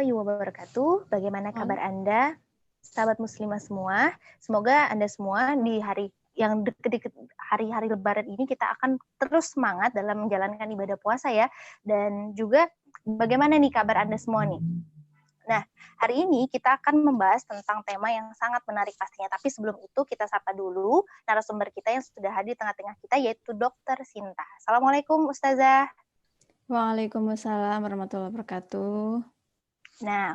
Wabarakatuh. Bagaimana Halo. kabar Anda, sahabat muslimah semua? Semoga Anda semua di hari yang deket-deket hari-hari Lebaran ini kita akan terus semangat dalam menjalankan ibadah puasa ya. Dan juga bagaimana nih kabar Anda semua nih? Nah, hari ini kita akan membahas tentang tema yang sangat menarik pastinya. Tapi sebelum itu kita sapa dulu narasumber kita yang sudah hadir di tengah-tengah kita, yaitu Dr. Sinta. Assalamualaikum Ustazah. Waalaikumsalam warahmatullahi wabarakatuh. Nah,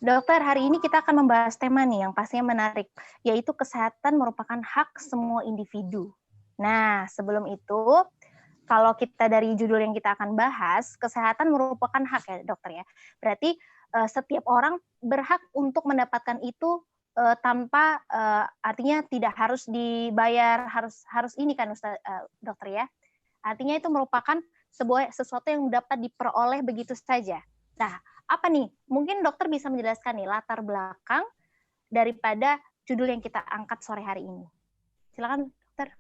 dokter, hari ini kita akan membahas tema nih yang pastinya menarik, yaitu kesehatan merupakan hak semua individu. Nah, sebelum itu, kalau kita dari judul yang kita akan bahas, kesehatan merupakan hak ya dokter ya. Berarti setiap orang berhak untuk mendapatkan itu tanpa artinya tidak harus dibayar, harus ini kan dokter ya. Artinya itu merupakan sesuatu yang dapat diperoleh begitu saja. Nah, apa nih? Mungkin dokter bisa menjelaskan nih latar belakang daripada judul yang kita angkat sore hari ini. Silakan, dokter.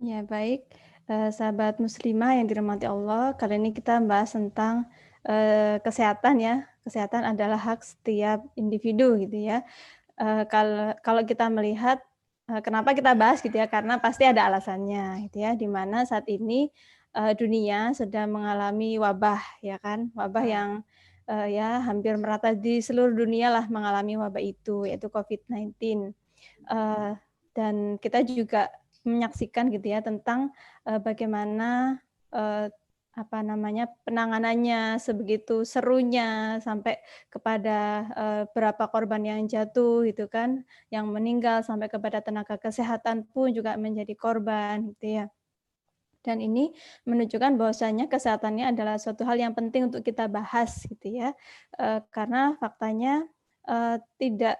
Ya, baik. Sahabat muslimah yang dirahmati Allah, kali ini kita bahas tentang kesehatan ya. Kesehatan adalah hak setiap individu gitu ya. Kalau kita melihat kenapa kita bahas gitu ya, karena pasti ada alasannya gitu ya, di mana saat ini dunia sedang mengalami wabah ya kan, wabah yang ya hampir merata di seluruh dunia lah mengalami wabah itu, yaitu COVID-19. Dan kita juga menyaksikan gitu ya tentang bagaimana penanganannya sebegitu serunya sampai kepada berapa korban yang jatuh gitu kan, yang meninggal sampai kepada tenaga kesehatan pun juga menjadi korban gitu ya. Dan ini menunjukkan bahwasanya kesehatannya adalah suatu hal yang penting untuk kita bahas gitu ya, karena faktanya tidak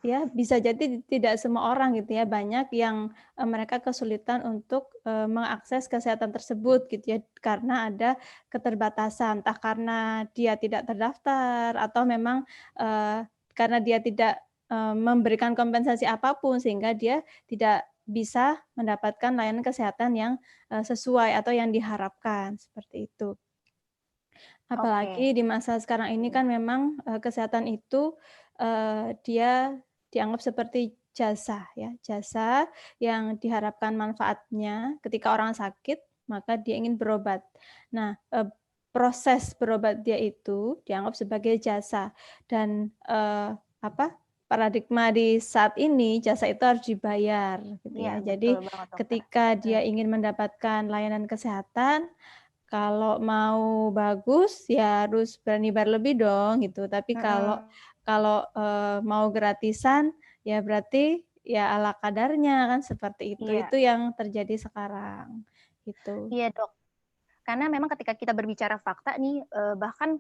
ya, bisa jadi tidak semua orang gitu ya, banyak yang mereka kesulitan untuk mengakses kesehatan tersebut gitu ya, karena ada keterbatasan, entah karena dia tidak terdaftar atau memang karena dia tidak memberikan kompensasi apapun sehingga dia tidak bisa mendapatkan layanan kesehatan yang sesuai atau yang diharapkan, seperti itu. Oke. Apalagi di masa sekarang ini kan memang, kesehatan itu, dia dianggap seperti jasa ya, jasa yang diharapkan manfaatnya ketika orang sakit, maka dia ingin berobat. Nah, proses berobat dia itu dianggap sebagai jasa dan, paradigma di saat ini jasa itu harus dibayar gitu Iya, ya. betul Jadi banget, dokter. ketika dia Mhm. ingin mendapatkan layanan kesehatan, kalau mau bagus, ya harus berani bayar lebih dong, gitu. Tapi kalau Mhm. kalau, mau gratisan, ya berarti ya ala kadarnya kan seperti itu. Iya. Itu yang terjadi sekarang, gitu. Iya, Dok. Karena memang ketika kita berbicara fakta nih, bahkan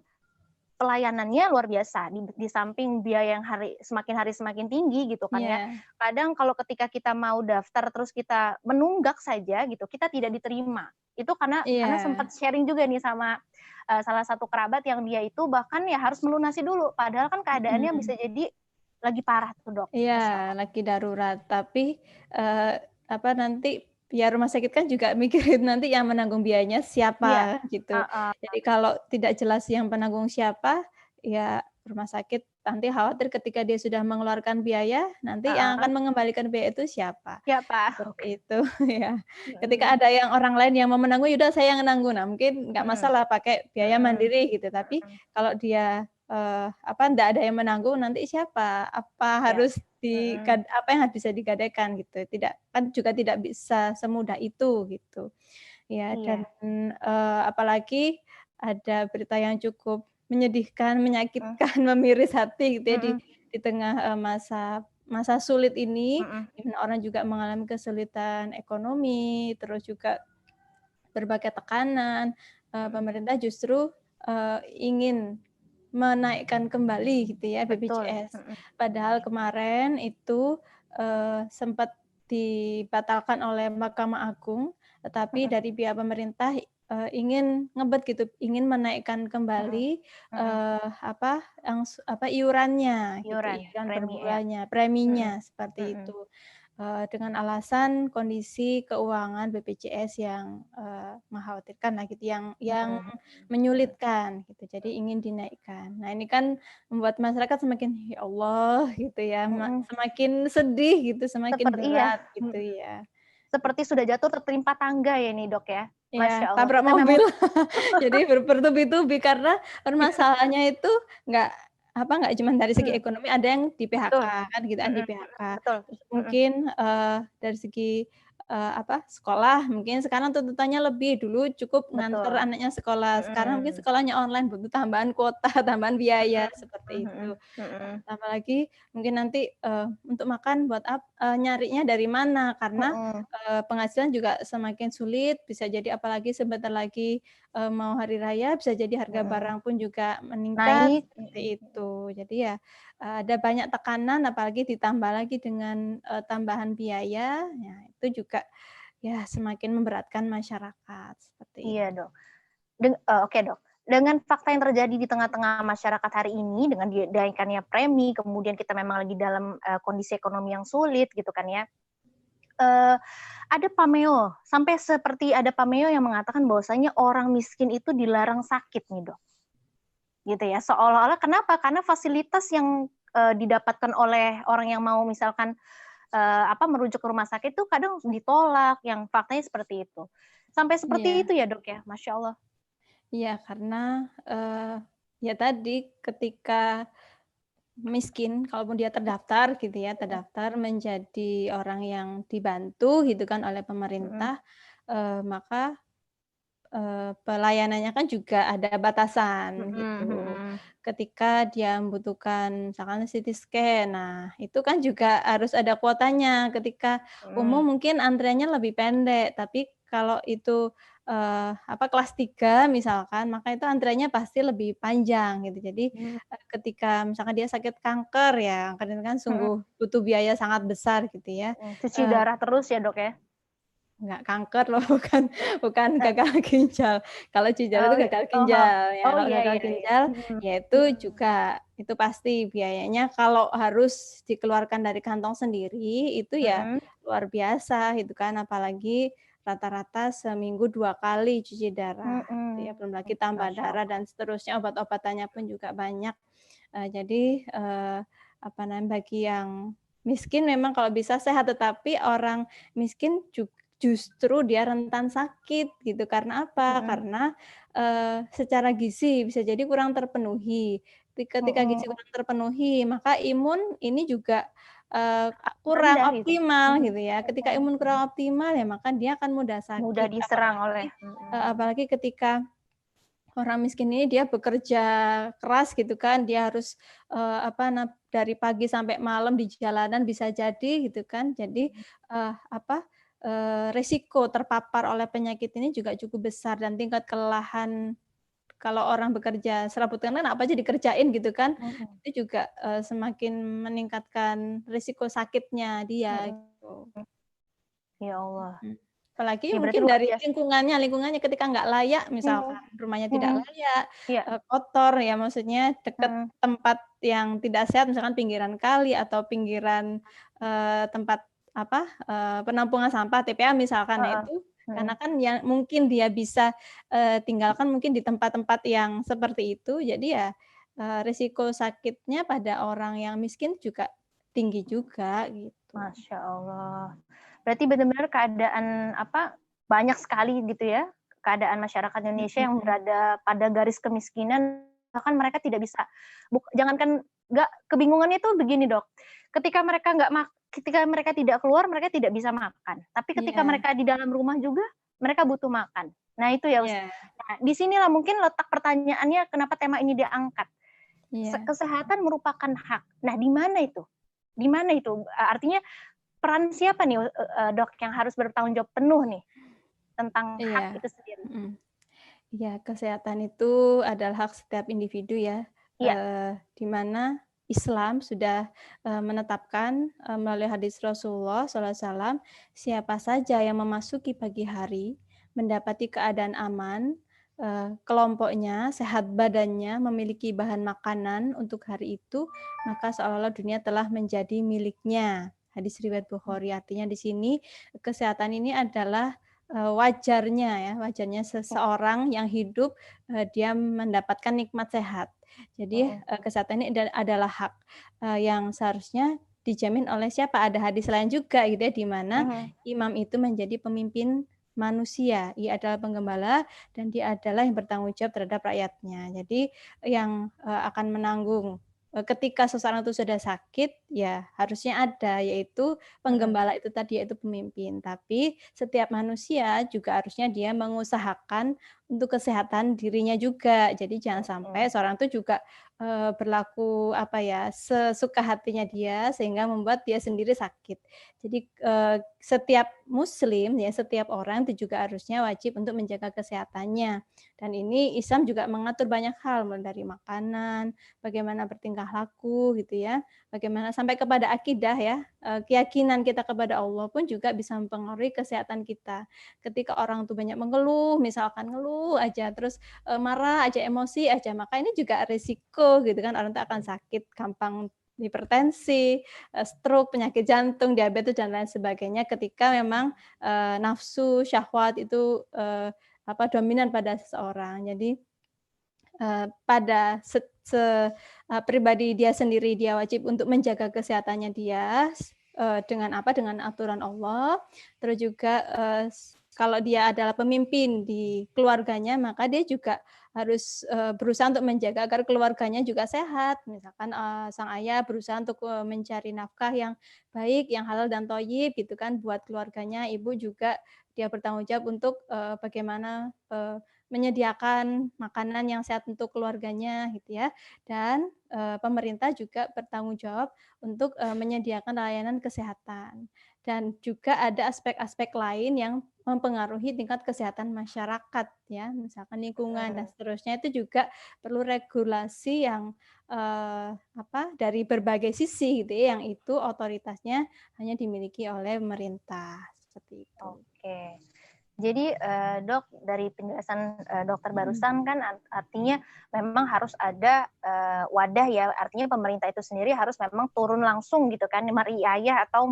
pelayanannya luar biasa, di samping biaya yang semakin hari semakin tinggi gitu kan ya. Iya, Kadang kalau ketika kita mau daftar terus kita menunggak saja gitu, kita tidak diterima. Itu karena iya, sempat sharing juga nih sama, salah satu kerabat yang dia itu bahkan ya harus melunasi dulu, padahal kan keadaannya mhm. bisa jadi lagi parah tuh, Dok. Iya, Masya Allah. lagi darurat. Tapi, nanti ya rumah sakit kan juga mikirin nanti yang menanggung biayanya Iya, siapa, gitu. heeh, Jadi kalau tidak jelas yang penanggung siapa, ya rumah sakit nanti khawatir ketika dia sudah mengeluarkan biaya, nanti yang heeh. akan mengembalikan biaya itu siapa, Siapa? seperti Oke. itu, ya. Ketika Mhm, ada yang orang lain yang mau menanggung, ya udah saya yang nanggung. Nah, mungkin nggak mhm, masalah pakai biaya mhm, mandiri gitu, tapi mhm. kalau dia, nggak ada yang menanggung, nanti siapa? Apa Iya, harus mhm, apa yang bisa digadaikan gitu, tidak kan juga tidak bisa semudah itu gitu. Ya dan, iya, apalagi ada berita yang cukup menyedihkan, mmm, menyakitkan, memiris hati gitu ya mhm, di tengah, masa masa sulit ini, mhm, di mana orang juga mengalami kesulitan ekonomi, terus juga berbagai tekanan, mhm. pemerintah justru, ingin menaikkan kembali gitu ya Betul, BPJS. mhm, Padahal kemarin itu, sempat dibatalkan oleh Mahkamah Agung, tetapi mhm, dari pihak pemerintah, ingin ngebet gitu, ingin menaikkan mhm, kembali, mhm. iurannya gitu, Iuran, iuran per premi ya? bulannya, Mhm, preminya seperti mhm, itu. dengan alasan kondisi keuangan BPJS yang, mengkhawatirkan lah gitu, yang Mhm. menyulitkan gitu, jadi ingin dinaikkan. Nah ini kan membuat masyarakat semakin, ya Allah gitu ya, Mhm. semakin sedih gitu, semakin Seperti iya, berat gitu mhm, ya. seperti sudah jatuh tertimpa tangga ya nih, Dok, ya? Ya, Masya Allah, tabrak kita memang mobil. Jadi bertubi-tubi karena permasalahannya itu nggak nggak cuman dari segi mhm, ekonomi, ada yang di PHK betul, kan gitu kan, mhm, di-PHK. betul, Terus mhm, mungkin, dari segi, sekolah mungkin sekarang tuntutannya lebih, dulu cukup nganter betul, anaknya sekolah, sekarang mungkin mhm, sekolahnya online, butuh tambahan kuota, tambahan biaya, seperti itu. mhm, mhm, Tambah lagi mungkin nanti, untuk makan nyarinya dari mana, karena, mhm, penghasilan juga semakin sulit, bisa jadi apalagi sebentar lagi, mau hari raya, bisa jadi harga mhm, barang pun juga meningkat, naik, seperti itu. Jadi ya, ada banyak tekanan, apalagi ditambah lagi dengan, tambahan biaya, ya itu juga ya semakin memberatkan masyarakat, seperti iya, itu. Dok. Oke, Dok. Dengan fakta yang terjadi di tengah-tengah masyarakat hari ini, dengan dinaikannya premi, kemudian kita memang lagi dalam, kondisi ekonomi yang sulit gitu kan ya, eee, ada pameo, sampai seperti ada pameo yang mengatakan bahwasanya orang miskin itu dilarang sakit nih, Dok, gitu ya. Seolah-olah kenapa? Karena fasilitas yang, didapatkan oleh orang yang mau misalkan, merujuk ke rumah sakit tuh kadang ditolak, yang faktanya seperti itu. Sampai seperti Iya. itu ya, Dok, ya? Masya Allah. Iya, karena, ya tadi ketika miskin, kalaupun dia terdaftar gitu ya, Mhm, terdaftar menjadi orang yang dibantu gitu kan oleh mhm, pemerintah, maka, pelayanannya kan juga ada batasan mhm, gitu. mhm, Ketika dia membutuhkan misalkan CT scan, nah itu kan juga harus ada kuotanya. Ketika umum mhm, mungkin antriannya lebih pendek, tapi kalau itu, kelas 3 misalkan, maka itu antriannya pasti lebih panjang gitu. Jadi, mmm, ketika misalkan dia sakit kanker ya, kanker itu kan mhm, sungguh butuh biaya sangat besar gitu ya, mhm, cuci darah terus ya, Dok, ya? nggak kanker loh, bukan Eh, gagal ginjal. Kalau ginjal itu oh, gagal oh, heeh. ginjal, ya Oh, kalau iya, gagal iya, iya, ginjal, mhm, ya itu mhm, juga itu pasti biayanya kalau harus dikeluarkan dari kantong sendiri, itu ya mhm, luar biasa gitu kan, apalagi rata-rata seminggu 2 kali cuci darah, gitu ya, mhm, belum lagi tambah Masya darah Allah, dan seterusnya, obat-obatannya pun juga banyak. Jadi, bagi yang miskin memang kalau bisa sehat, tetapi orang miskin justru dia rentan sakit gitu, karena apa? mhm, Karena, secara gizi bisa jadi kurang terpenuhi. Ketika gizi mhm, kurang terpenuhi, maka imun ini juga, kurang rendah gitu, optimal mhm, gitu ya. Ketika mhm, imun kurang optimal ya maka dia akan mudah mudah sakit, diserang oleh apalagi ketika orang miskin ini dia bekerja keras gitu kan, dia harus, dari pagi sampai malam di jalanan bisa jadi gitu kan. Jadi, resiko terpapar oleh penyakit ini juga cukup besar dan tingkat kelelahan kalau orang bekerja serabut kan apa aja dikerjain gitu kan, mhm, itu juga, semakin meningkatkan risiko sakitnya dia mhm, gitu. ya Allah, Mhm. Apalagi ya berarti mungkin luar dari biasa, lingkungannya ketika nggak layak, mhm, misalkan rumahnya tidak mhm, layak, iya, kotor ya maksudnya deket mhm, tempat yang tidak sehat, misalkan pinggiran kali atau pinggiran, tempat penampungan sampah TPA misalkan. Nah heeh, itu mhm, karena kan yang mungkin dia bisa, tinggalkan mungkin di tempat-tempat yang seperti itu, jadi ya, risiko sakitnya pada orang yang miskin juga tinggi juga gitu. Masya Allah. Berarti benar-benar keadaan, banyak sekali gitu ya, keadaan masyarakat Indonesia yang Mhm. berada pada garis kemiskinan, bahkan mereka tidak bisa jangankan nggak kebingungannya itu begini, Dok, ketika mereka tidak keluar, mereka tidak bisa makan, tapi ketika Iya, mereka di dalam rumah juga, mereka butuh makan. Nah itu ya, iya, nah di sinilah mungkin letak pertanyaannya kenapa tema ini diangkat. iya. Kesehatan merupakan hak. Nah di mana itu? Di mana itu? Artinya peran siapa nih, Dok, yang harus bertanggung jawab penuh nih, tentang hak Iya, itu sendiri? mhm. Iya, kesehatan itu adalah hak setiap individu ya, Iya, di mana Islam sudah, menetapkan, melalui hadis Rasulullah SAW, siapa saja yang memasuki pagi hari, mendapati keadaan aman, kelompoknya, sehat badannya, memiliki bahan makanan untuk hari itu, maka seolah-olah dunia telah menjadi miliknya. Hadis riwayat Bukhari. Artinya di sini kesehatan ini adalah wajarnya ya, wajarnya seseorang yang hidup dia mendapatkan nikmat sehat. Jadi kesehatan ini adalah hak yang seharusnya dijamin oleh siapa? Ada hadis lain juga gitu ya, di mana imam itu menjadi pemimpin manusia. Ia adalah penggembala dan dia adalah yang bertanggung jawab terhadap rakyatnya. Jadi yang akan menanggung ketika seseorang itu sudah sakit, ya harusnya ada, yaitu penggembala itu tadi, yaitu pemimpin. Tapi setiap manusia juga harusnya dia mengusahakan untuk kesehatan dirinya juga. Jadi jangan sampai seorang itu juga berlaku apa ya, sesuka hatinya dia sehingga membuat dia sendiri sakit. Jadi setiap muslim ya, setiap orang itu juga harusnya wajib untuk menjaga kesehatannya. Dan ini Islam juga mengatur banyak hal, mulai dari makanan, bagaimana bertingkah laku gitu ya, bagaimana sampai kepada akidah ya, keyakinan kita kepada Allah pun juga bisa mempengaruhi kesehatan kita. Ketika orang tuh banyak mengeluh, misalkan ngeluh aja, terus marah aja, emosi aja, maka ini juga risiko gitu kan, orang tuh akan sakit, gampang hipertensi, stroke, penyakit jantung, diabetes dan lain sebagainya ketika memang nafsu, syahwat itu dominan pada seseorang. Jadi pada pribadi dia sendiri, dia wajib untuk menjaga kesehatannya dia dengan apa? Dengan aturan Allah. Terus juga kalau dia adalah pemimpin di keluarganya, maka dia juga harus berusaha untuk menjaga agar keluarganya juga sehat. Misalkan sang ayah berusaha untuk mencari nafkah yang baik, yang halal dan thayyib gitu kan buat keluarganya. Ibu juga dia bertanggung jawab untuk bagaimana menyediakan makanan yang sehat untuk keluarganya gitu ya. Dan pemerintah juga bertanggung jawab untuk menyediakan layanan kesehatan. Dan juga ada aspek-aspek lain yang mempengaruhi tingkat kesehatan masyarakat ya, misalkan lingkungan dan seterusnya, itu juga perlu regulasi yang dari berbagai sisi gitu ya, yang itu otoritasnya hanya dimiliki oleh pemerintah, seperti itu. Oke. Jadi dok, dari penjelasan dokter barusan kan artinya memang harus ada wadah ya, artinya pemerintah itu sendiri harus memang turun langsung gitu kan, meriayah atau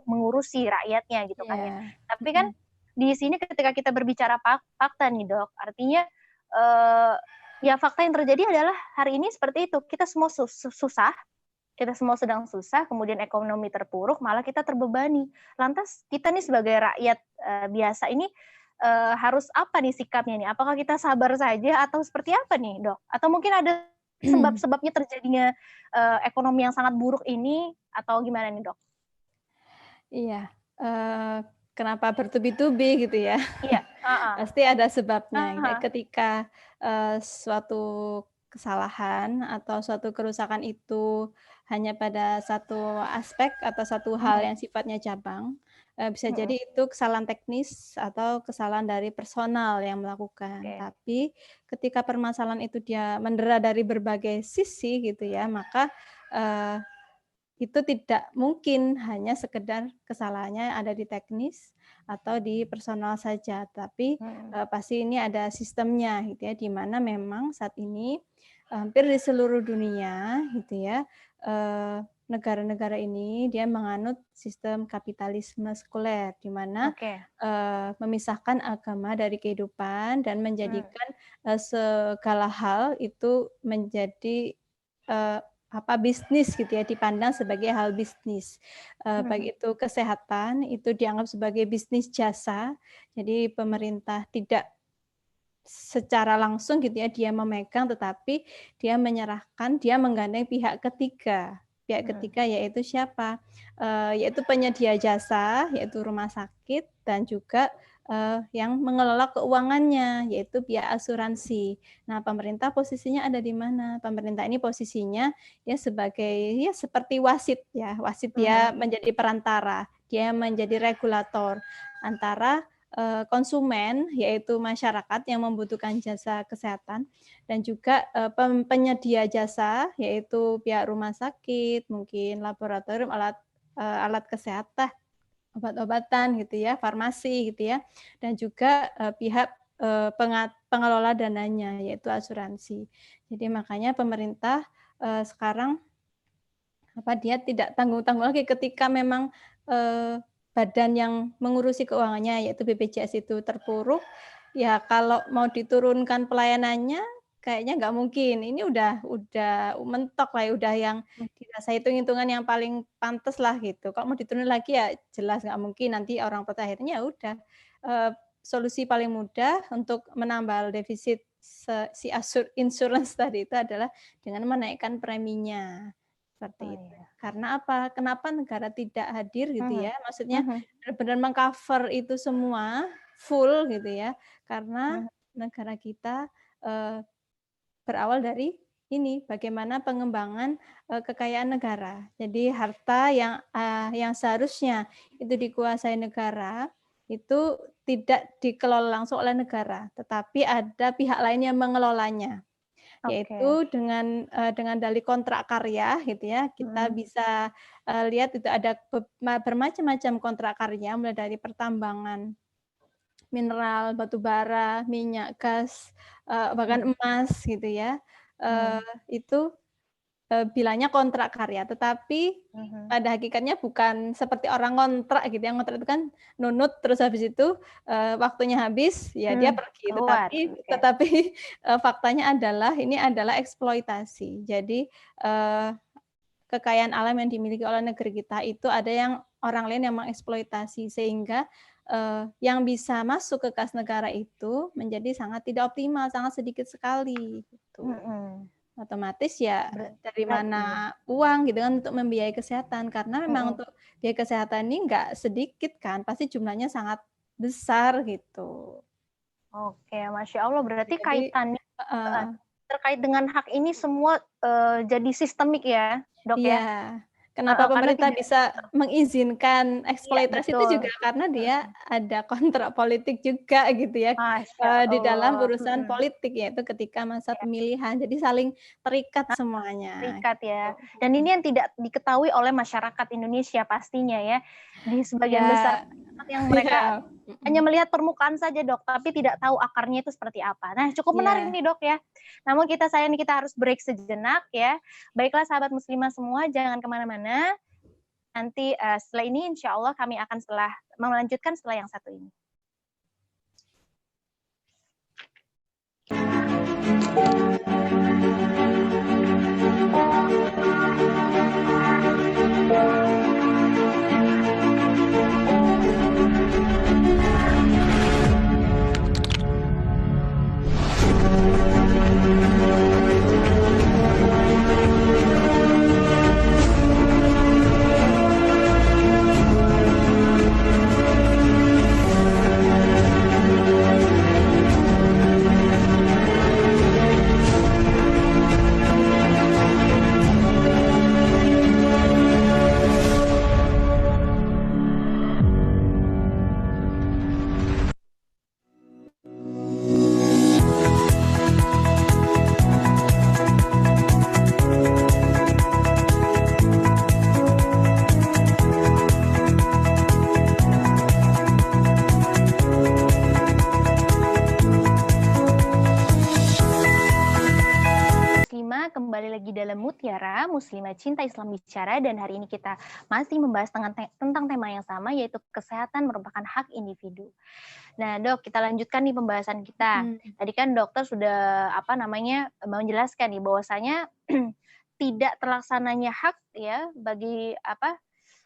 mengurusi rakyatnya gitu kan ya. Tapi kan di sini ketika kita berbicara fakta nih dok, artinya ya fakta yang terjadi adalah hari ini seperti itu, kita semua susah, kita semua sedang susah, kemudian ekonomi terpuruk, malah kita terbebani. Lantas kita nih sebagai rakyat biasa ini harus apa nih sikapnya nih? Apakah kita sabar saja atau seperti apa nih, Dok? Atau mungkin ada sebab-sebabnya terjadinya ekonomi yang sangat buruk ini atau gimana nih, Dok? Iya, kenapa bertubi-tubi gitu ya? Iya, Pasti ada sebabnya. Ketika suatu kesalahan atau suatu kerusakan itu hanya pada satu aspek atau satu hal yang sifatnya cabang, bisa jadi itu kesalahan teknis atau kesalahan dari personal yang melakukan. Tapi ketika permasalahan itu dia mendera dari berbagai sisi gitu ya, maka itu tidak mungkin hanya sekedar kesalahannya ada di teknis atau di personal saja, tapi pasti ini ada sistemnya gitu ya, di mana memang saat ini hampir di seluruh dunia gitu ya, negara-negara ini dia menganut sistem kapitalisme sekuler, di mana memisahkan agama dari kehidupan dan menjadikan segala hal itu menjadi bisnis gitu ya, dipandang sebagai hal bisnis. Baik itu kesehatan, itu dianggap sebagai bisnis jasa, jadi pemerintah tidak secara langsung gitu ya, dia memegang, tetapi dia menyerahkan, dia menggandeng pihak ketiga. Pihak ketiga yaitu siapa? Yaitu penyedia jasa, yaitu rumah sakit, dan juga yang mengelola keuangannya, yaitu pihak asuransi. Nah, pemerintah posisinya ada di mana? Pemerintah ini posisinya ya sebagai ya seperti wasit ya, wasit dia menjadi perantara, dia menjadi regulator antara konsumen, yaitu masyarakat yang membutuhkan jasa kesehatan, dan juga penyedia jasa, yaitu pihak rumah sakit, mungkin laboratorium, alat kesehatan, obat-obatan gitu ya, farmasi gitu ya, dan juga pihak pengelola dananya, yaitu asuransi. Jadi makanya pemerintah sekarang Apa dia tidak tanggung-tanggung lagi ketika memang badan yang mengurusi keuangannya yaitu BPJS itu terpuruk, ya kalau mau diturunkan pelayanannya kayaknya nggak mungkin. Ini udah mentok lah ya, udah yang dirasa hitung-hitungan yang paling pantes lah gitu. Kalau mau diturunin lagi ya jelas nggak mungkin, nanti orang pada akhirnya ya udah, solusi paling mudah untuk menambal defisit si insurance tadi itu adalah dengan menaikkan preminya, Oh, seperti itu. iya. Karena apa? Kenapa negara tidak hadir gitu Mhm, ya, maksudnya mhm, benar-benar meng-cover itu semua, full gitu ya, karena mhm. negara kita, eee, berawal dari ini, bagaimana pengembangan, kekayaan negara. Jadi harta yang seharusnya itu dikuasai negara, itu tidak dikelola langsung oleh negara, tetapi ada pihak lain yang mengelolanya. Oke. Yaitu dengan dalih kontrak karya gitu ya, kita Mhm, bisa, lihat itu ada bermacam-macam kontrak karya, mulai dari pertambangan mineral, batu bara, minyak, gas, bahkan mhm, emas gitu ya, eee, mhm, itu bilangnya kontrak karya, tetapi mhm, pada hakikatnya bukan seperti orang ngontrak gitu ya, ngontrak itu kan nunut terus habis itu, waktunya habis ya dia pergi, keluar, tetapi oke. tetapi, faktanya adalah ini adalah eksploitasi. Jadi, kekayaan alam yang dimiliki oleh negeri kita itu ada yang orang lain yang mengeksploitasi sehingga, yang bisa masuk ke kas negara itu menjadi sangat tidak optimal, sangat sedikit sekali gitu. Mhm, Otomatis ya dari iya, mana uang gitu kan untuk membiayai kesehatan, karena memang mhm. untuk biaya kesehatan ini nggak sedikit kan, pasti jumlahnya sangat besar gitu. Oke, Masya Allah berarti Jadi kaitannya heeh, heeh, terkait dengan hak ini semua, jadi sistemik ya, Dok, iya. ya? Kenapa Heeh, karena pemerintah tidak bisa mengizinkan iya eksploitasi itu betul, juga karena dia mhm, ada kontrak politik juga gitu ya, Masya di dalam Allah, urusan politik, yaitu ketika masa iya. pemilihan, jadi saling terikat semuanya Terikat ya. gitu. Dan ini yang tidak diketahui oleh masyarakat Indonesia pastinya ya. Di sebagian besar Iya, masyarakat yang mereka iya, hanya mhm, melihat permukaan saja Dok, tapi tidak tahu akarnya itu seperti apa. Nah, cukup menarik iya. nih Dok ya. Namun kita sayang nih kita harus break sejenak ya. Baiklah sahabat muslimah semua, jangan kemana-mana. Nanti setelah ini insya Allah kami akan melanjutkan setelah yang satu ini. Muslimah, kembali lagi dalam Mutiara, Muslimah Cinta Islam Bicara, dan hari ini kita masih membahas tentang tema yang sama, yaitu kesehatan merupakan hak individu. Nah, Dok, kita lanjutkan nih pembahasan kita. Mhm. Tadi kan dokter sudah menjelaskan nih bahwasanya tidak terlaksananya hak ya bagi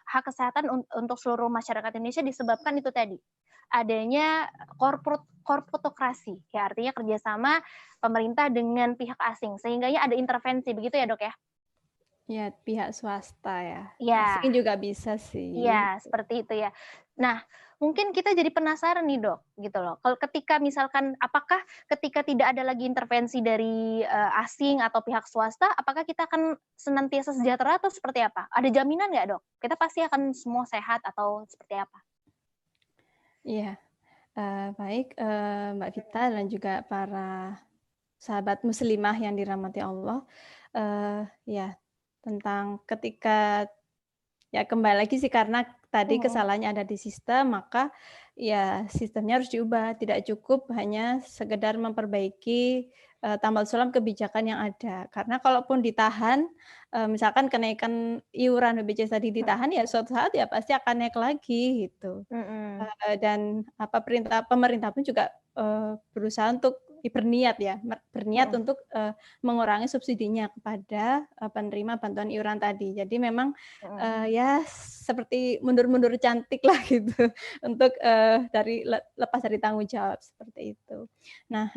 hak kesehatan untuk seluruh masyarakat Indonesia disebabkan itu tadi adanya korpotokrasi, ya artinya kerjasama pemerintah dengan pihak asing, sehingga ada intervensi, begitu ya dok ya? Ya, pihak swasta ya. Ya, Asing juga bisa sih. iya seperti itu ya. Nah, mungkin kita jadi penasaran nih dok, gitu loh. Kalau ketika misalkan, apakah ketika tidak ada lagi intervensi dari asing atau pihak swasta, apakah kita akan senantiasa sejahtera atau seperti apa? Ada jaminan nggak dok? Kita pasti akan semua sehat atau seperti apa? Iya, baik, Mbak Vita dan juga para sahabat muslimah yang dirahmati Allah, ya tentang ketika ya kembali lagi sih karena tadi Mhm, kesalahannya ada di sistem, maka Ya, sistemnya harus diubah. Tidak cukup hanya sekedar memperbaiki tambal sulam kebijakan yang ada. Karena kalaupun ditahan, misalkan kenaikan iuran BPJS tadi Mhm, ditahan, ya suatu saat ya pasti akan naik lagi gitu. mhm, Dan apa pemerintah pun juga berusaha untuk berniat ya, berniat mhm, untuk mengurangi subsidinya kepada penerima bantuan iuran tadi. Jadi memang mhm, ya seperti mundur-mundur cantik lah gitu untuk dari lepas dari tanggung jawab seperti itu. Nah,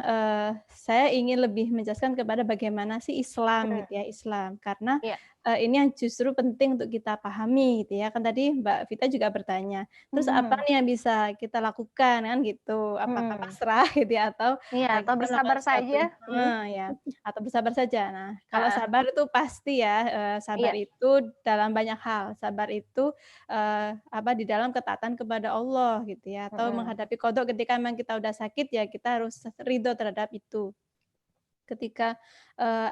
saya ingin lebih menjelaskan kepada bagaimana sih Islam mhm, gitu ya, Islam. Karena iya, ini yang justru penting untuk kita pahami gitu ya. Kan tadi Mbak Vita juga bertanya, terus apa mhm, nih yang bisa kita lakukan kan gitu? Apakah mhm, pasrah gitu ya atau iya atau kita melakukan bersabar sesuatu saja, ya, atau bersabar saja. Nah, kalau heeh, sabar itu pasti ya, sabar iya, itu dalam banyak hal. Sabar itu, apa, di dalam ketaatan kepada Allah gitu ya, atau mhm, menghadapi qada ketika memang kita udah sakit ya kita harus ridho terhadap itu. Ketika,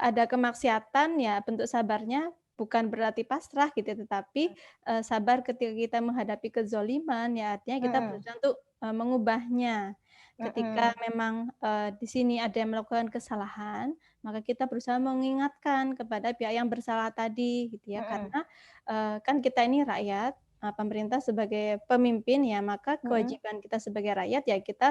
ada kemaksiatan ya bentuk sabarnya bukan berarti pasrah gitu ya, tetapi, sabar ketika kita menghadapi kezaliman ya artinya kita mhm, berusaha untuk, mengubahnya. Ketika mhm, memang, di sini ada yang melakukan kesalahan, maka kita berusaha mengingatkan kepada pihak yang bersalah tadi gitu ya. mhm, Karena, kan kita ini rakyat, pemerintah sebagai pemimpin ya, maka mhm, kewajiban kita sebagai rakyat ya kita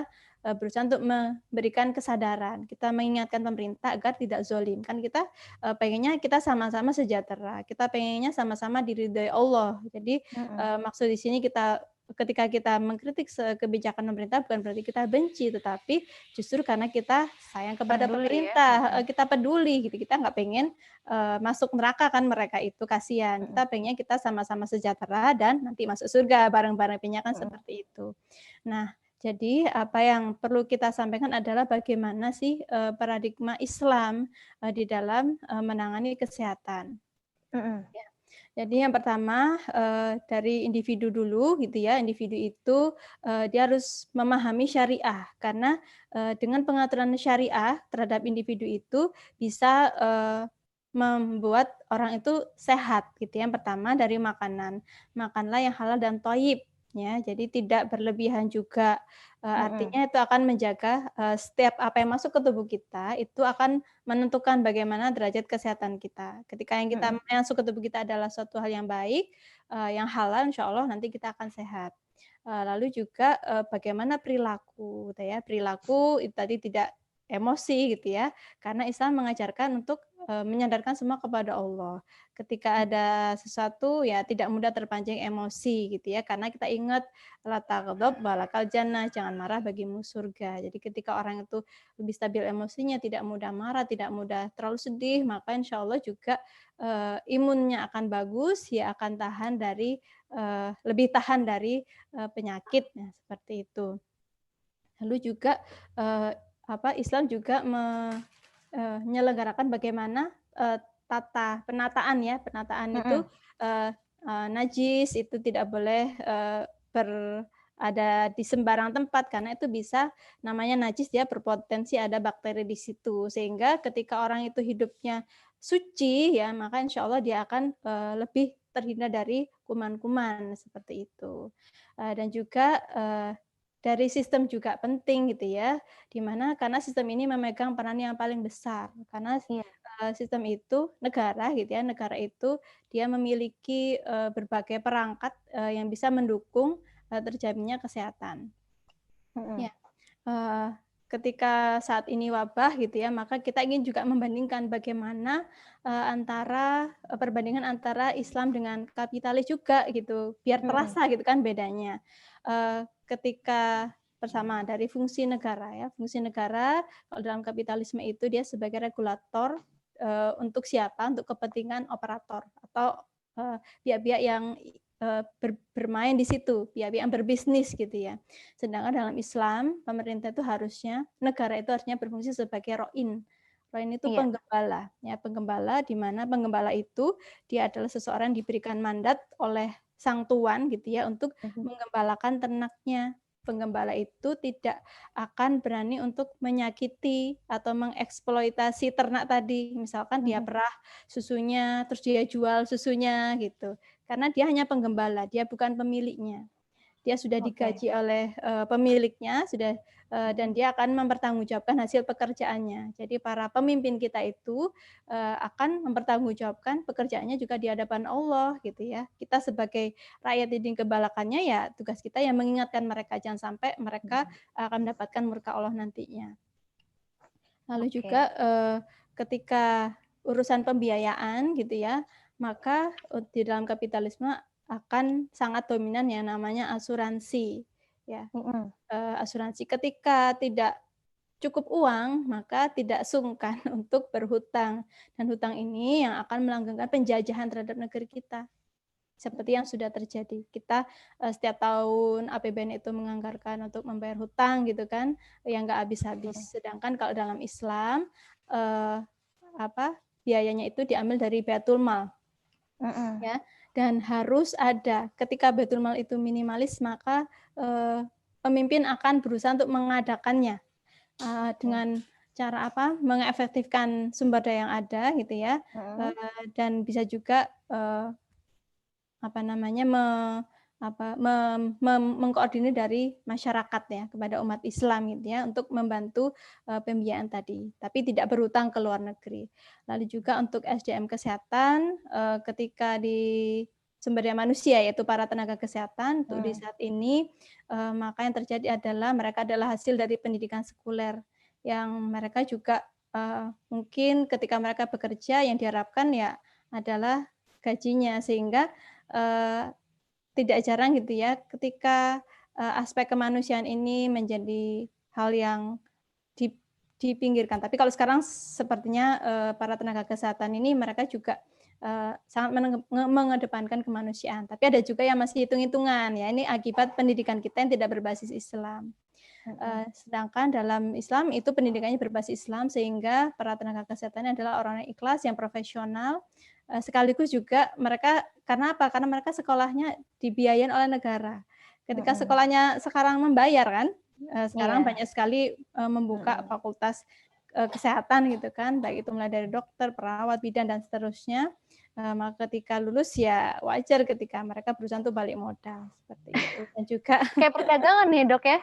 berusaha untuk memberikan kesadaran, kita mengingatkan pemerintah agar tidak zolim. Kan kita, pengennya kita sama-sama sejahtera, kita pengennya sama-sama diridhoi Allah. Jadi, mhm, maksud di sini ketika kita mengkritik kebijakan pemerintah bukan berarti kita benci, tetapi justru karena kita sayang kepada peduli ya, pemerintah, mhm, kita peduli gitu, kita nggak pengen, masuk neraka kan mereka itu, kasihan. mhm, Kita pengennya kita sama-sama sejahtera dan nanti masuk surga bareng-bareng, pengennya kan mhm, seperti itu. Nah, jadi apa yang perlu kita sampaikan adalah bagaimana sih, paradigma Islam, di dalam, menangani kesehatan. mhm, Ya, jadi yang pertama, dari individu dulu gitu ya, individu itu, dia harus memahami syariah karena, dengan pengaturan syariah terhadap individu itu bisa, membuat orang itu sehat gitu ya. Yang pertama dari makanan, makanlah yang halal dan thayyib ya, jadi tidak berlebihan juga, mhm, artinya itu akan menjaga, setiap apa yang masuk ke tubuh kita itu akan menentukan bagaimana derajat kesehatan kita. Ketika yang kita mhm, masuk ke tubuh kita adalah suatu hal yang baik, yang halal insya Allah nanti kita akan sehat. Lalu juga, bagaimana perilaku gitu ya, perilaku itu tadi tidak emosi gitu ya, karena Islam mengajarkan untuk, menyandarkan semua kepada Allah. Ketika ada sesuatu ya tidak mudah terpancing emosi gitu ya, karena kita ingat, "La taghdab walakal jannah," jangan marah bagimu surga. Jadi ketika orang itu lebih stabil emosinya, tidak mudah marah, tidak mudah terlalu sedih, maka insya Allah juga, imunnya akan bagus, ya akan tahan dari, lebih tahan dari, penyakit, nah seperti itu. Lalu juga, eee, Islam juga menyelenggarakan bagaimana, penataan ya, penataan itu, mhm, eee eee, najis itu tidak boleh, ada di sembarang tempat karena itu bisa namanya najis dia berpotensi ada bakteri di situ. Sehingga ketika orang itu hidupnya suci ya, maka insya Allah dia akan, lebih terhindar dari kuman-kuman, seperti itu. Dan juga, dari sistem juga penting gitu ya, di mana karena sistem ini memegang peran yang paling besar. Karena, iya, sistem itu negara gitu ya, negara itu dia memiliki, berbagai perangkat, yang bisa mendukung, terjaminnya kesehatan. mhm, Ya, eee, ketika saat ini wabah gitu ya, maka kita ingin juga membandingkan bagaimana, perbandingan antara Islam dengan kapitalis juga gitu, biar mhm, terasa gitu kan bedanya. Ketika pertama dari fungsi negara ya, fungsi negara kalau dalam kapitalisme itu dia sebagai regulator, untuk siapa? Untuk kepentingan operator atau, pihak-pihak yang, bermain di situ, pihak-pihak yang berbisnis gitu ya. Sedangkan dalam Islam, pemerintah itu harusnya negara itu harusnya berfungsi sebagai roin. Roin itu iya, penggembala, ya penggembala di mana penggembala itu dia adalah seseorang yang diberikan mandat oleh sang tuan gitu ya untuk mhm, menggembalakan ternaknya. Penggembala itu tidak akan berani untuk menyakiti atau mengeksploitasi ternak tadi. Misalkan dia mhm, perah susunya, terus dia jual susunya gitu. Karena dia hanya penggembala, dia bukan pemiliknya. Dia sudah Oke. digaji oleh pemiliknya, dan dia akan mempertanggungjawabkan hasil pekerjaannya. Jadi para pemimpin kita itu akan mempertanggungjawabkan pekerjaannya juga di hadapan Allah gitu ya. Kita sebagai rakyat di kebalakannya ya tugas kita yang mengingatkan mereka jangan sampai mereka akan mendapatkan murka Allah nantinya. Lalu juga Oke. ketika urusan pembiayaan gitu ya, maka di dalam kapitalisme akan sangat dominan yang namanya asuransi ya. Asuransi ketika tidak cukup uang, maka tidak sungkan untuk berhutang. Dan hutang ini yang akan melanggengkan penjajahan terhadap negeri kita. Seperti yang sudah terjadi. Kita setiap tahun APBN itu menganggarkan untuk membayar hutang gitu kan, yang nggak habis-habis. Sedangkan kalau dalam Islam, biayanya itu diambil dari Baitul Mal. Ya, dan harus ada. Ketika Baitul Mal itu minimalis, maka pemimpin akan berusaha untuk mengadakannya dengan cara apa? Mengefektifkan sumber daya yang ada gitu ya, dan bisa juga mengkoordinir dari masyarakat ya kepada umat Islam gitu ya untuk membantu pembiayaan tadi, tapi tidak berhutang ke luar negeri. Lalu juga untuk SDM kesehatan ketika di sumber daya manusia yaitu para tenaga kesehatan untuk di saat ini maka yang terjadi adalah mereka adalah hasil dari pendidikan sekuler yang mereka juga mungkin ketika mereka bekerja yang diharapkan ya adalah gajinya sehingga tidak jarang gitu ya ketika aspek kemanusiaan ini menjadi hal yang dipinggirkan. Tapi kalau sekarang sepertinya para tenaga kesehatan ini mereka juga sangat mengedepankan kemanusiaan. Tapi ada juga yang masih hitung-hitungan ya. Ini akibat pendidikan kita yang tidak berbasis Islam. Sedangkan dalam Islam itu pendidikannya berbasis Islam sehingga para tenaga kesehatan adalah orang yang ikhlas, yang profesional, sekaligus juga mereka karena apa? Karena mereka sekolahnya dibiayain oleh negara. Ketika sekolahnya sekarang membayar kan, sekarang banyak sekali membuka fakultas kesehatan gitu kan, baik itu mulai dari dokter, perawat, bidan dan seterusnya. Maka ketika lulus ya wajar ketika mereka berusaha untuk balik modal seperti itu. Dan juga Kayak perdagangan nih, Dok ya?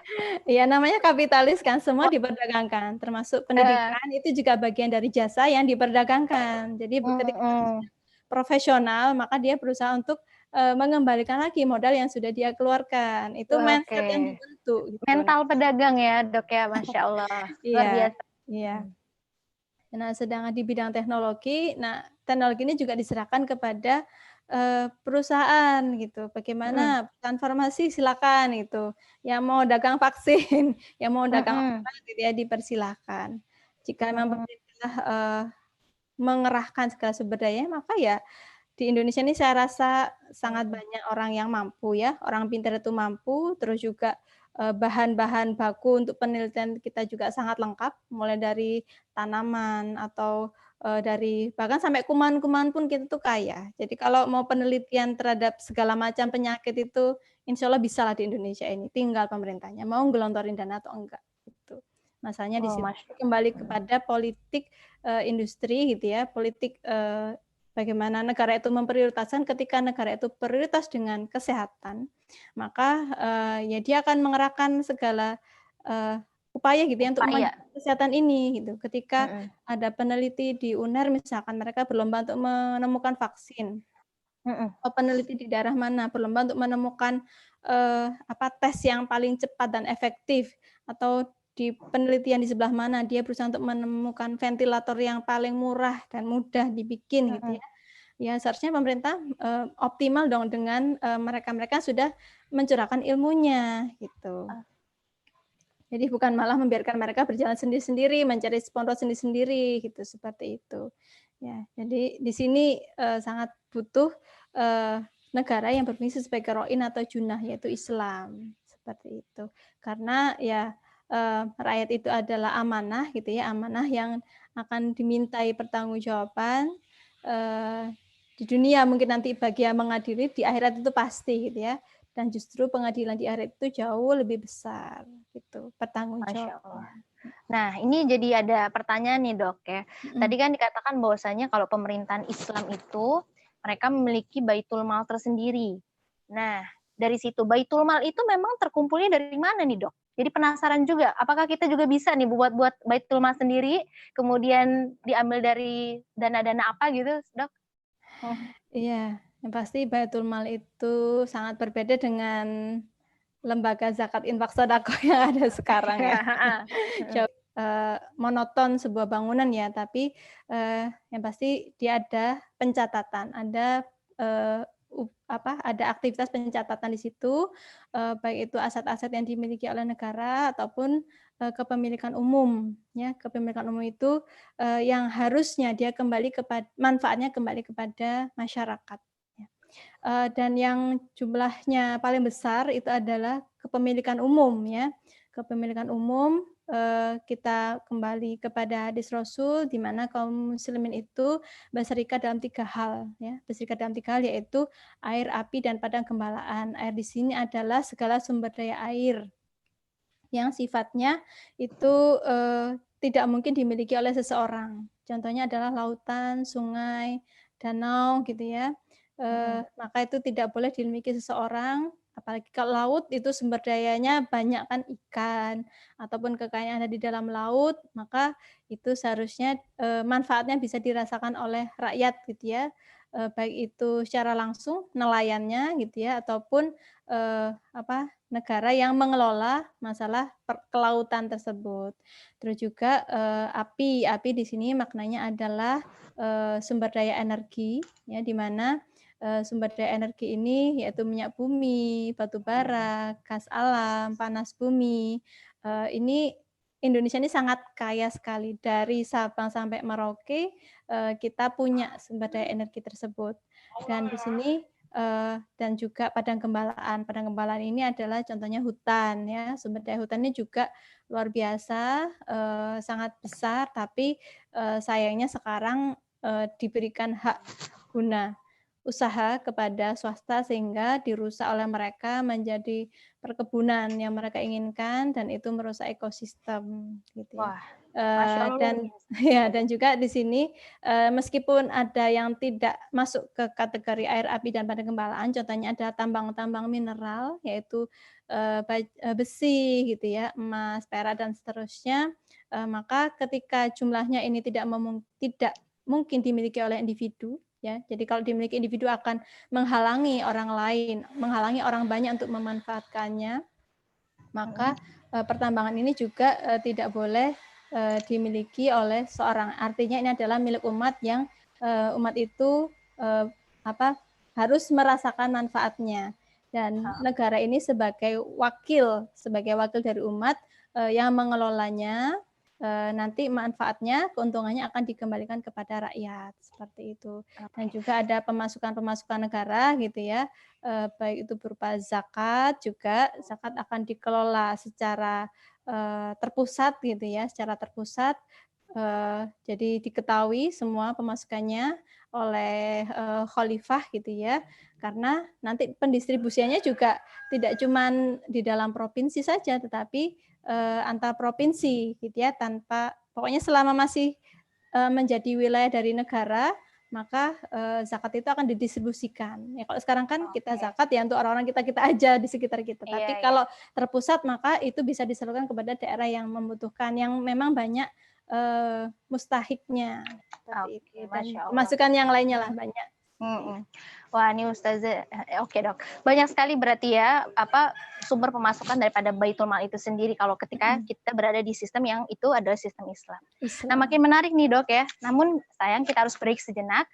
iya namanya kapitalis kan, semua diperdagangkan, termasuk pendidikan itu juga bagian dari jasa yang diperdagangkan. Jadi ketika profesional, maka dia berusaha untuk mengembalikan lagi modal yang sudah dia keluarkan. Itu mindset yang dibentuk gitu. Mental pedagang ya, Dok ya, Masya Allah. Luar Iya, biasa. iya. Nah, sedangkan di bidang teknologi, teknologi ini juga diserahkan kepada perusahaan gitu. Bagaimana perusahaan farmasi silakan gitu. Yang mau dagang vaksin, yang mau dagang obat gitu ya dipersilahkan. Jika memang pemerintah mengerahkan segala sumber daya, maka ya di Indonesia ini saya rasa sangat banyak orang yang mampu ya, orang pintar itu mampu, terus juga bahan-bahan baku untuk penelitian kita juga sangat lengkap, mulai dari tanaman atau dari bahkan sampai kuman-kuman pun kita tuh kaya. Jadi kalau mau penelitian terhadap segala macam penyakit itu, insya Allah bisa lah di Indonesia ini. Tinggal pemerintahnya mau gelontorin dana atau enggak. Gitu. Masanya di situ kembali kepada politik industri gitu ya, politik bagaimana negara itu memprioritaskan ketika negara itu prioritas dengan kesehatan, maka ya dia akan mengerahkan segala upaya gitu ya untuk kesehatan ini gitu. Ketika ada peneliti di UNER misalkan mereka berlomba untuk menemukan vaksin. Peneliti di daerah mana berlomba untuk menemukan tes yang paling cepat dan efektif atau di penelitian di sebelah mana dia berusaha untuk menemukan ventilator yang paling murah dan mudah dibikin gitu ya. Ya seharusnya pemerintah optimal dong dengan mereka-mereka sudah mencurahkan ilmunya gitu. Jadi bukan malah membiarkan mereka berjalan sendiri-sendiri, mencari sponsor sendiri-sendiri gitu, seperti itu. Ya, jadi di sini sangat butuh negara yang berfungsi sebagai roin atau junah yaitu Islam, seperti itu. Karena ya rakyat itu adalah amanah gitu ya, amanah yang akan dimintai pertanggungjawaban di dunia mungkin nanti bagi yang mengadili, di akhirat itu pasti gitu ya. Dan justru pengadilan di akhirat itu jauh lebih besar gitu pertanggungjawabannya. Nah, ini jadi ada pertanyaan nih, Dok ya. Tadi kan dikatakan bahwasanya kalau pemerintahan Islam itu mereka memiliki Baitul Mal tersendiri. Nah, dari situ. Baitul Mal itu memang terkumpulnya dari mana nih, Dok? Jadi penasaran juga, apakah kita juga bisa nih buat Baitul Mal sendiri, kemudian diambil dari dana-dana apa gitu, Dok? Iya, yang pasti Baitul Mal itu sangat berbeda dengan lembaga zakat infak sedekah yang ada sekarang ya. Monoton sebuah bangunan ya, tapi yang pasti dia ada pencatatan, ada ada aktivitas pencatatan di situ, baik itu aset-aset yang dimiliki oleh negara ataupun kepemilikan umum ya. Kepemilikan umum itu yang harusnya dia manfaatnya kembali kepada masyarakat ya. Dan yang jumlahnya paling besar itu adalah kepemilikan umum ya. Kepemilikan umum kita kembali kepada hadis Rasul di mana kaum muslimin itu berserikat dalam 3 hal ya. Berserikat dalam 3 hal yaitu air, api, dan padang gembalaan. Air di sini adalah segala sumber daya air yang sifatnya itu tidak mungkin dimiliki oleh seseorang. Contohnya adalah lautan, sungai, danau gitu ya. Maka itu tidak boleh dimiliki seseorang, apalagi kalau laut itu sumber dayanya banyak kan ikan ataupun kekayaan ada di dalam laut, maka itu seharusnya manfaatnya bisa dirasakan oleh rakyat gitu ya. Baik itu secara langsung nelayannya gitu ya ataupun negara yang mengelola masalah kelautan tersebut. Terus juga api di sini maknanya adalah sumber daya energi ya, di mana sumber daya energi ini yaitu minyak bumi, batu bara, gas alam, panas bumi. Ini Indonesia ini sangat kaya sekali, dari Sabang sampai Merauke kita punya sumber daya energi tersebut. Dan di sini dan juga padang gembalaan. Padang gembalaan ini adalah contohnya hutan ya. Sumber daya hutan ini juga luar biasa, sangat besar, tapi sayangnya sekarang diberikan hak guna usaha kepada swasta sehingga dirusak oleh mereka menjadi perkebunan yang mereka inginkan dan itu merusak ekosistem gitu ya. Wah, Masya Allah. Dan ya, dan juga di sini meskipun ada yang tidak masuk ke kategori air, api, dan padang gembalaan, contohnya ada tambang-tambang mineral yaitu besi gitu ya, emas, perak, dan seterusnya, maka ketika jumlahnya ini tidak mungkin dimiliki oleh individu ya. Jadi kalau dimiliki individu akan menghalangi orang lain, menghalangi orang banyak untuk memanfaatkannya. Maka pertambangan ini juga tidak boleh dimiliki oleh seorang. Artinya ini adalah milik umat yang umat itu harus merasakan manfaatnya. Dan negara ini sebagai wakil dari umat yang mengelolanya, nanti manfaatnya, keuntungannya akan dikembalikan kepada rakyat seperti itu. Dan juga ada pemasukan negara gitu ya, baik itu berupa zakat juga. Zakat akan dikelola secara terpusat gitu ya, secara terpusat. Jadi diketahui semua pemasukannya oleh khalifah gitu ya, karena nanti pendistribusiannya juga tidak cuma di dalam provinsi saja, tetapi antar provinsi gitu ya, pokoknya selama masih menjadi wilayah dari negara, maka zakat itu akan didistribusikan. Ya kalau sekarang kan kita zakat ya untuk orang-orang kita aja di sekitar kita. Tapi kalau terpusat maka itu bisa disalurkan kepada daerah yang membutuhkan, yang memang banyak mustahiknya. Dan masukan yang lainnya lah banyak. Wah, ini Ustazah, oke Dok. Banyak sekali berarti ya sumber pemasukan daripada Baitul Mal itu sendiri kalau ketika kita berada di sistem yang itu adalah sistem Islam. Nah, makin menarik nih Dok ya. Namun sayang kita harus break sejenak.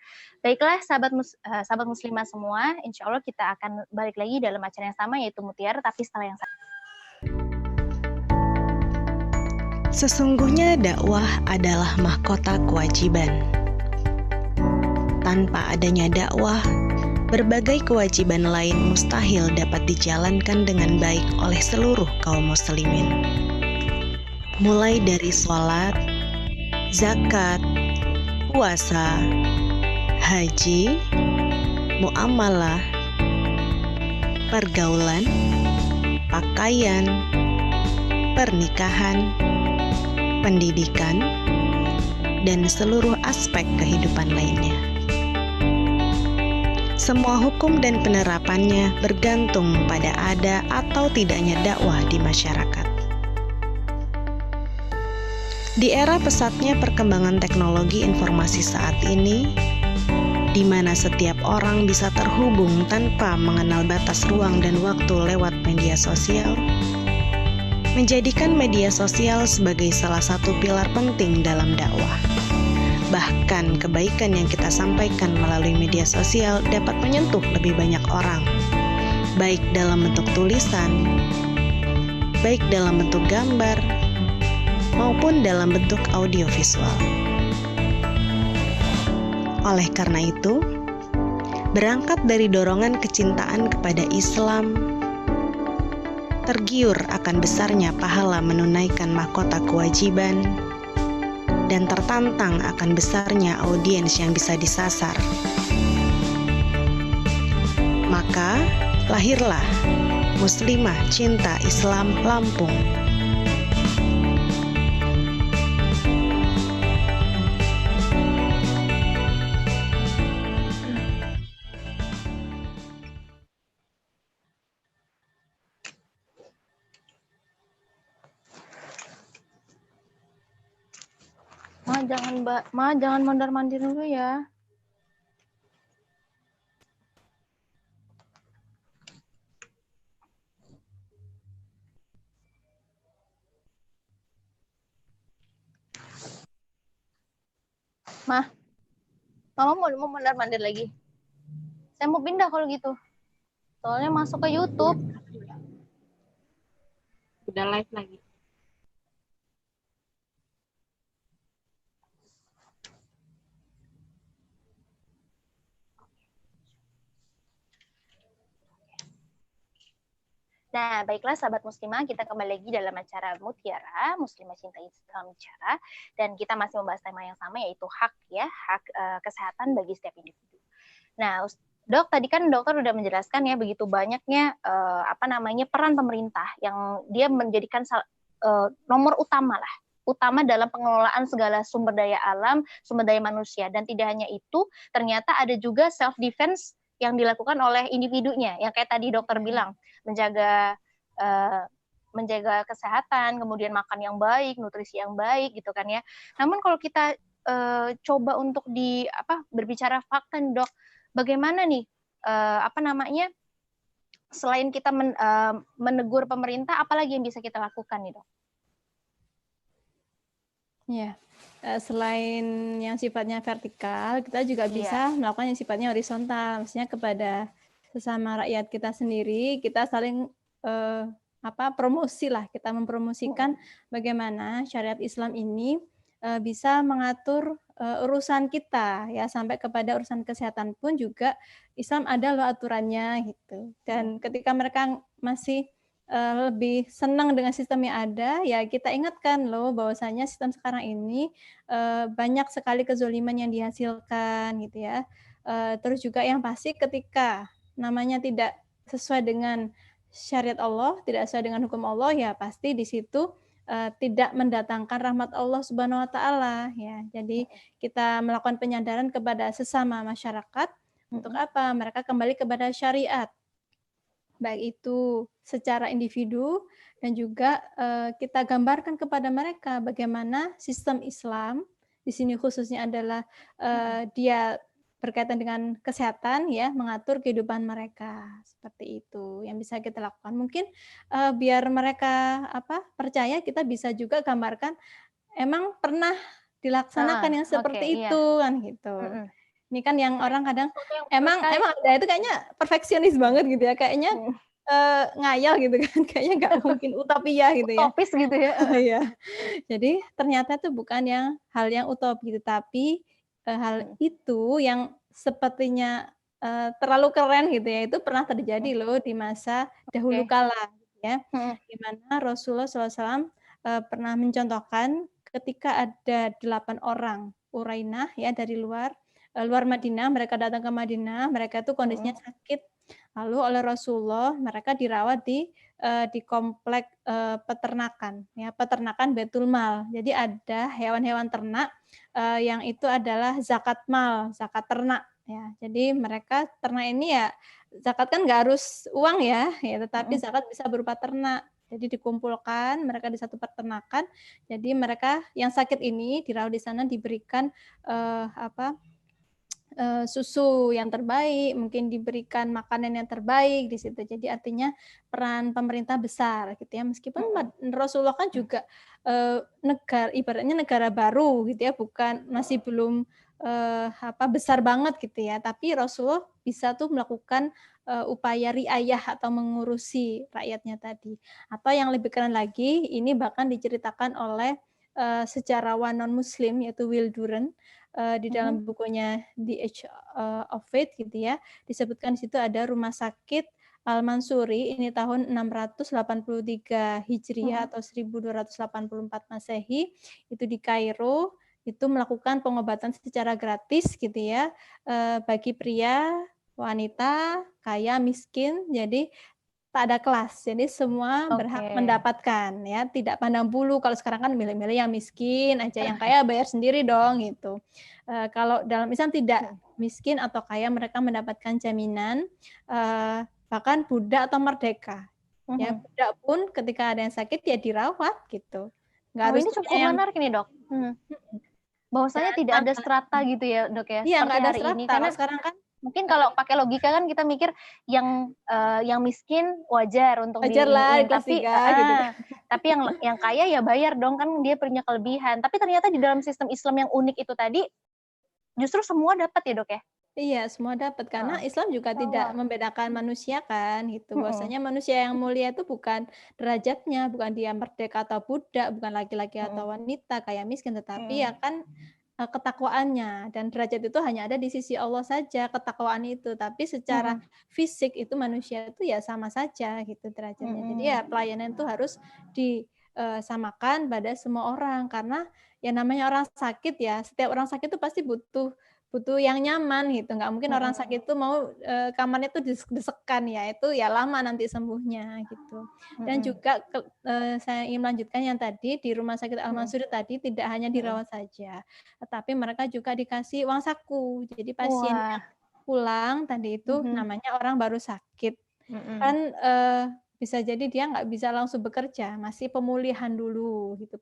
Baiklah sahabat muslimah semua, insya Allah kita akan balik lagi dalam acara yang sama yaitu Mutiara, tapi setelah yang sama. Sesungguhnya dakwah adalah mahkota kewajiban. Tanpa adanya dakwah, berbagai kewajiban lain mustahil dapat dijalankan dengan baik oleh seluruh kaum muslimin. Mulai dari sholat, zakat, puasa, haji, muamalah, pergaulan, pakaian, pernikahan, pendidikan, dan seluruh aspek kehidupan lainnya. Semua hukum dan penerapannya bergantung pada ada atau tidaknya dakwah di masyarakat. Di era pesatnya perkembangan teknologi informasi saat ini, di mana setiap orang bisa terhubung tanpa mengenal batas ruang dan waktu lewat media sosial, menjadikan media sosial sebagai salah satu pilar penting dalam dakwah. Bahkan kebaikan yang kita sampaikan melalui media sosial dapat menyentuh lebih banyak orang, baik dalam bentuk tulisan, baik dalam bentuk gambar, maupun dalam bentuk audiovisual. Oleh karena itu, berangkat dari dorongan kecintaan kepada Islam, tergiur akan besarnya pahala menunaikan mahkota kewajiban, dan tertantang akan besarnya audiens yang bisa disasar. Maka, lahirlah Muslimah Cinta Islam Lampung. Jangan mondar-mandir dulu ya. Mama mau mondar-mandir lagi. Saya mau pindah kalau gitu. Soalnya masuk ke YouTube. Udah live lagi. Nah, baiklah sahabat muslimah, kita kembali lagi dalam acara Mutiara, Muslimah Cinta Islam Bicara, dan kita masih membahas tema yang sama, yaitu hak kesehatan bagi setiap individu. Nah, Dok, tadi kan dokter udah menjelaskan ya begitu banyaknya peran pemerintah yang dia menjadikan nomor utama dalam pengelolaan segala sumber daya alam, sumber daya manusia, dan tidak hanya itu, ternyata ada juga self defense yang dilakukan oleh individunya, yang kayak tadi dokter bilang, menjaga kesehatan, kemudian makan yang baik, nutrisi yang baik, gitu kan ya. Namun kalau kita coba untuk berbicara fakta nih, Dok, bagaimana nih selain kita menegur pemerintah, apalagi yang bisa kita lakukan nih, Dok? Ya, selain yang sifatnya vertikal, kita juga bisa melakukan yang sifatnya horizontal, maksudnya kepada sesama rakyat kita sendiri, kita saling promosi lah, kita mempromosikan bagaimana syariat Islam ini bisa mengatur urusan kita, ya, sampai kepada urusan kesehatan pun juga Islam ada loh aturannya gitu. Dan ketika mereka masih lebih senang dengan sistem yang ada, ya kita ingatkan loh bahwasanya sistem sekarang ini banyak sekali kezoliman yang dihasilkan gitu ya. Terus juga yang pasti ketika namanya tidak sesuai dengan syariat Allah, tidak sesuai dengan hukum Allah, ya pasti di situ tidak mendatangkan rahmat Allah Subhanahu wa taala ya. Jadi kita melakukan penyadaran kepada sesama masyarakat untuk apa? Mereka kembali kepada syariat. Baik itu secara individu dan juga kita gambarkan kepada mereka bagaimana sistem Islam di sini khususnya adalah dia berkaitan dengan kesehatan ya, mengatur kehidupan mereka. Seperti itu yang bisa kita lakukan. Mungkin biar mereka percaya, kita bisa juga gambarkan emang pernah dilaksanakan yang seperti itu kan gitu. Ini kan yang orang kadang emang ada itu kayaknya perfeksionis banget gitu ya, kayaknya ngayal gitu kan, kayaknya nggak mungkin utopia gitu ya. Utopis gitu ya. Ya. Jadi ternyata itu bukan hal yang utopis gitu, tapi hal itu yang sepertinya terlalu keren gitu ya, itu pernah terjadi loh di masa dahulu kala gitu ya. Di mana Rasulullah SAW pernah mencontohkan ketika ada 8 orang Urainah ya dari luar Madinah, mereka datang ke Madinah, mereka itu kondisinya sakit. Lalu oleh Rasulullah mereka dirawat di komplek peternakan ya, peternakan Baitul Mal. Jadi ada hewan-hewan ternak yang itu adalah zakat mal, zakat ternak Ya, jadi mereka ternak ini ya zakat kan nggak harus uang ya, tetapi zakat bisa berupa ternak. Jadi dikumpulkan mereka di satu peternakan. Jadi mereka yang sakit ini dirawat di sana diberikan susu yang terbaik, mungkin diberikan makanan yang terbaik di situ. Jadi artinya peran pemerintah besar gitu ya. Meskipun Rasulullah kan juga ibaratnya negara baru gitu ya, bukan masih belum besar banget gitu ya. Tapi Rasulullah bisa tuh melakukan upaya riayah atau mengurusi rakyatnya tadi. Atau yang lebih keren lagi, ini bahkan diceritakan oleh sejarawan non Muslim yaitu Will Durant. Di dalam bukunya The Age of Faith gitu ya, disebutkan di situ ada rumah sakit Al-Mansuri ini tahun 683 Hijriah atau 1284 Masehi, itu di Kairo, itu melakukan pengobatan secara gratis gitu ya, bagi pria, wanita, kaya, miskin, jadi tak ada kelas, jadi semua berhak mendapatkan ya, tidak pandang bulu. Kalau sekarang kan milih-milih yang miskin aja, yang kaya bayar sendiri dong gitu. Kalau dalam Islam tidak, miskin atau kaya mereka mendapatkan jaminan, bahkan budak atau merdeka. Ya, budak pun ketika ada yang sakit ya dirawat gitu. Nggak harus ini cukup menarik nih dok. Bahwasanya tidak ada strata gitu ya dok ya. Iya, nggak ada hari strata. ini karena sekarang kan mungkin kalau pakai logika kan kita mikir yang miskin wajar untuk wajar lah, tapi gitu. Tapi yang kaya ya bayar dong, kan dia punya kelebihan. Tapi ternyata di dalam sistem Islam yang unik itu tadi justru semua dapat ya dok ya. Iya, semua dapat karena Islam juga tidak membedakan manusia kan gitu. Bahwasanya manusia yang mulia itu bukan derajatnya, bukan dia merdeka atau budak, bukan laki-laki atau wanita, kaya miskin, tetapi ya kan ketakwaannya, dan derajat itu hanya ada di sisi Allah saja, ketakwaan itu. Tapi secara fisik itu manusia itu ya sama saja gitu derajatnya. Jadi ya pelayanan itu harus disamakan pada semua orang, karena ya namanya orang sakit ya, setiap orang sakit itu pasti butuh yang nyaman gitu. Nggak mungkin orang sakit itu mau kamarnya tuh desekan ya, itu ya lama nanti sembuhnya gitu. Dan juga saya ingin melanjutkan yang tadi di rumah sakit Al-Mansuri tadi tidak hanya dirawat saja, tetapi mereka juga dikasih uang saku. Jadi pasien yang pulang tadi itu namanya orang baru sakit kan bisa jadi dia nggak bisa langsung bekerja, masih pemulihan dulu gitu,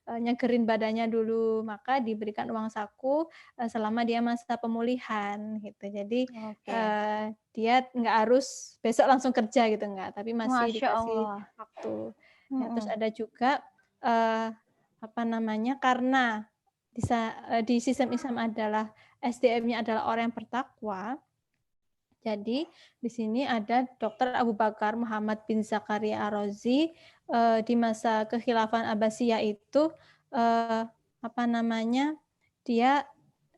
nyegerin badannya dulu, maka diberikan uang saku selama dia masa pemulihan gitu. Jadi dia nggak harus besok langsung kerja gitu, nggak, tapi masih dikasih waktu. Ya, terus ada juga karena di sistem Islam adalah SDM-nya adalah orang yang bertakwa. Jadi di sini ada Dr. Abu Bakar Muhammad bin Zakaria Ar-Razi di masa kekhilafan Abbasiyah itu dia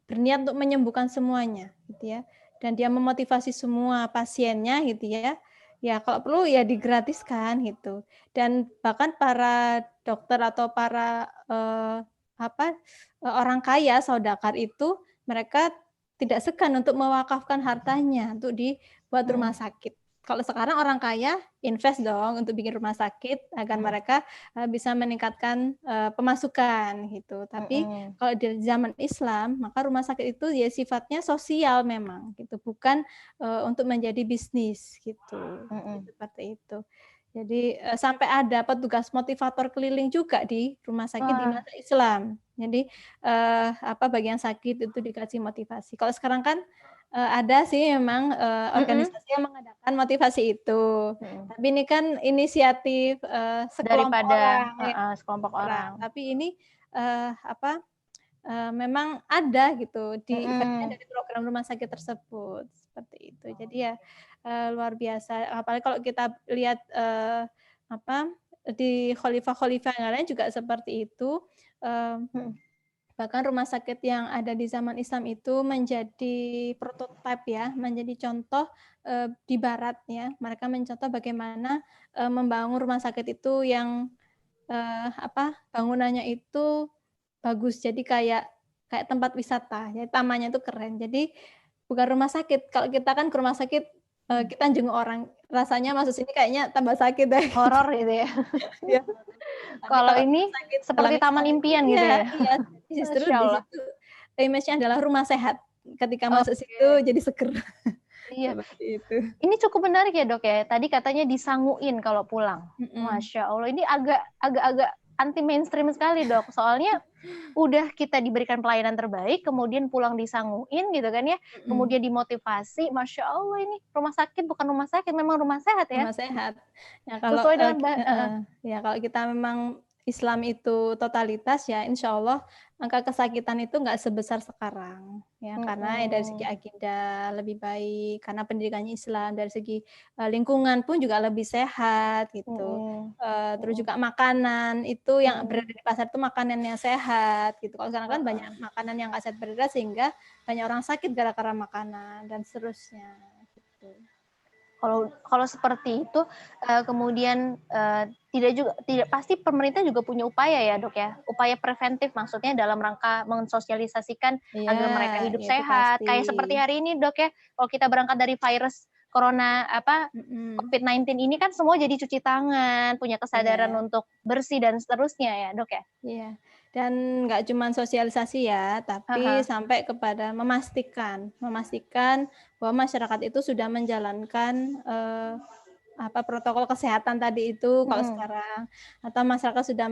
berniat untuk menyembuhkan semuanya gitu ya. Dan dia memotivasi semua pasiennya gitu ya. Ya kalau perlu ya digratiskan gitu. Dan bahkan para dokter atau para orang kaya saudakar itu mereka tidak segan untuk mewakafkan hartanya untuk dibuat rumah sakit. Kalau sekarang orang kaya invest dong untuk bikin rumah sakit agar mereka bisa meningkatkan pemasukan gitu. Tapi kalau di zaman Islam, maka rumah sakit itu ya sifatnya sosial memang gitu, bukan untuk menjadi bisnis gitu. Seperti itu. Jadi sampai ada petugas motivator keliling juga di rumah sakit di masa Islam. Jadi bagian sakit itu dikasih motivasi. Kalau sekarang kan ada sih memang organisasi yang mengadakan motivasi itu. Tapi ini kan inisiatif sekelompok orang. Tapi ini memang ada gitu di dari program rumah sakit tersebut seperti itu. Jadi ya luar biasa. Apalagi kalau kita lihat di khalifah-khalifah yang lain juga seperti itu. Bahkan rumah sakit yang ada di zaman Islam itu menjadi prototipe ya, menjadi contoh di Barat ya. Mereka mencontoh bagaimana membangun rumah sakit itu yang bangunannya itu bagus. Jadi kayak tempat wisata. Ya, tamannya itu keren. Jadi bukan rumah sakit. Kalau kita kan ke rumah sakit kita jenguk orang, rasanya masuk sini kayaknya tambah sakit deh. Horor gitu ya. Ya. Kalau ini seperti taman impian gitu ya. Iya, justru di situ image-nya adalah rumah sehat. ketika masuk situ Oke. jadi seger. Iya. Seperti itu. Ini cukup menarik ya, Dok, ya. Tadi katanya disanguin kalau pulang. Mhm. Masya Allah, ini agak anti mainstream sekali, Dok. Soalnya udah kita diberikan pelayanan terbaik, kemudian pulang disanguin gitu kan ya, Mhm. kemudian dimotivasi. Masya Allah, ini rumah sakit bukan rumah sakit, memang rumah sehat ya. Rumah sehat. Ya kalau, Sesuai dengan heeh, ya kalau kita memang Islam itu totalitas ya insya Allah angka kesakitan itu nggak sebesar sekarang, ya karena dari segi agenda lebih baik, karena pendidikannya Islam, dari segi, lingkungan pun juga lebih sehat gitu, terus juga makanan itu yang berada di pasar itu makanannya sehat gitu, kalau sekarang kan banyak makanan yang nggak sehat beredar sehingga banyak orang sakit gara-gara makanan dan seterusnya, gitu. Kalau seperti itu, kemudian, tidak pasti pemerintah juga punya upaya ya, Dok, ya? Upaya preventif maksudnya dalam rangka mensosialisasikan Iya, agar mereka hidup itu sehat. pasti. Kayak seperti hari ini, Dok, ya, kalau kita berangkat dari virus corona Mhm, COVID-19 ini kan semua jadi cuci tangan, punya kesadaran iya, untuk bersih dan seterusnya ya, Dok, ya? iya. Dan nggak cuman sosialisasi ya, tapi Heeh, sampai kepada memastikan bahwa masyarakat itu sudah menjalankan, protokol kesehatan tadi itu kalau mhm, sekarang, atau masyarakat sudah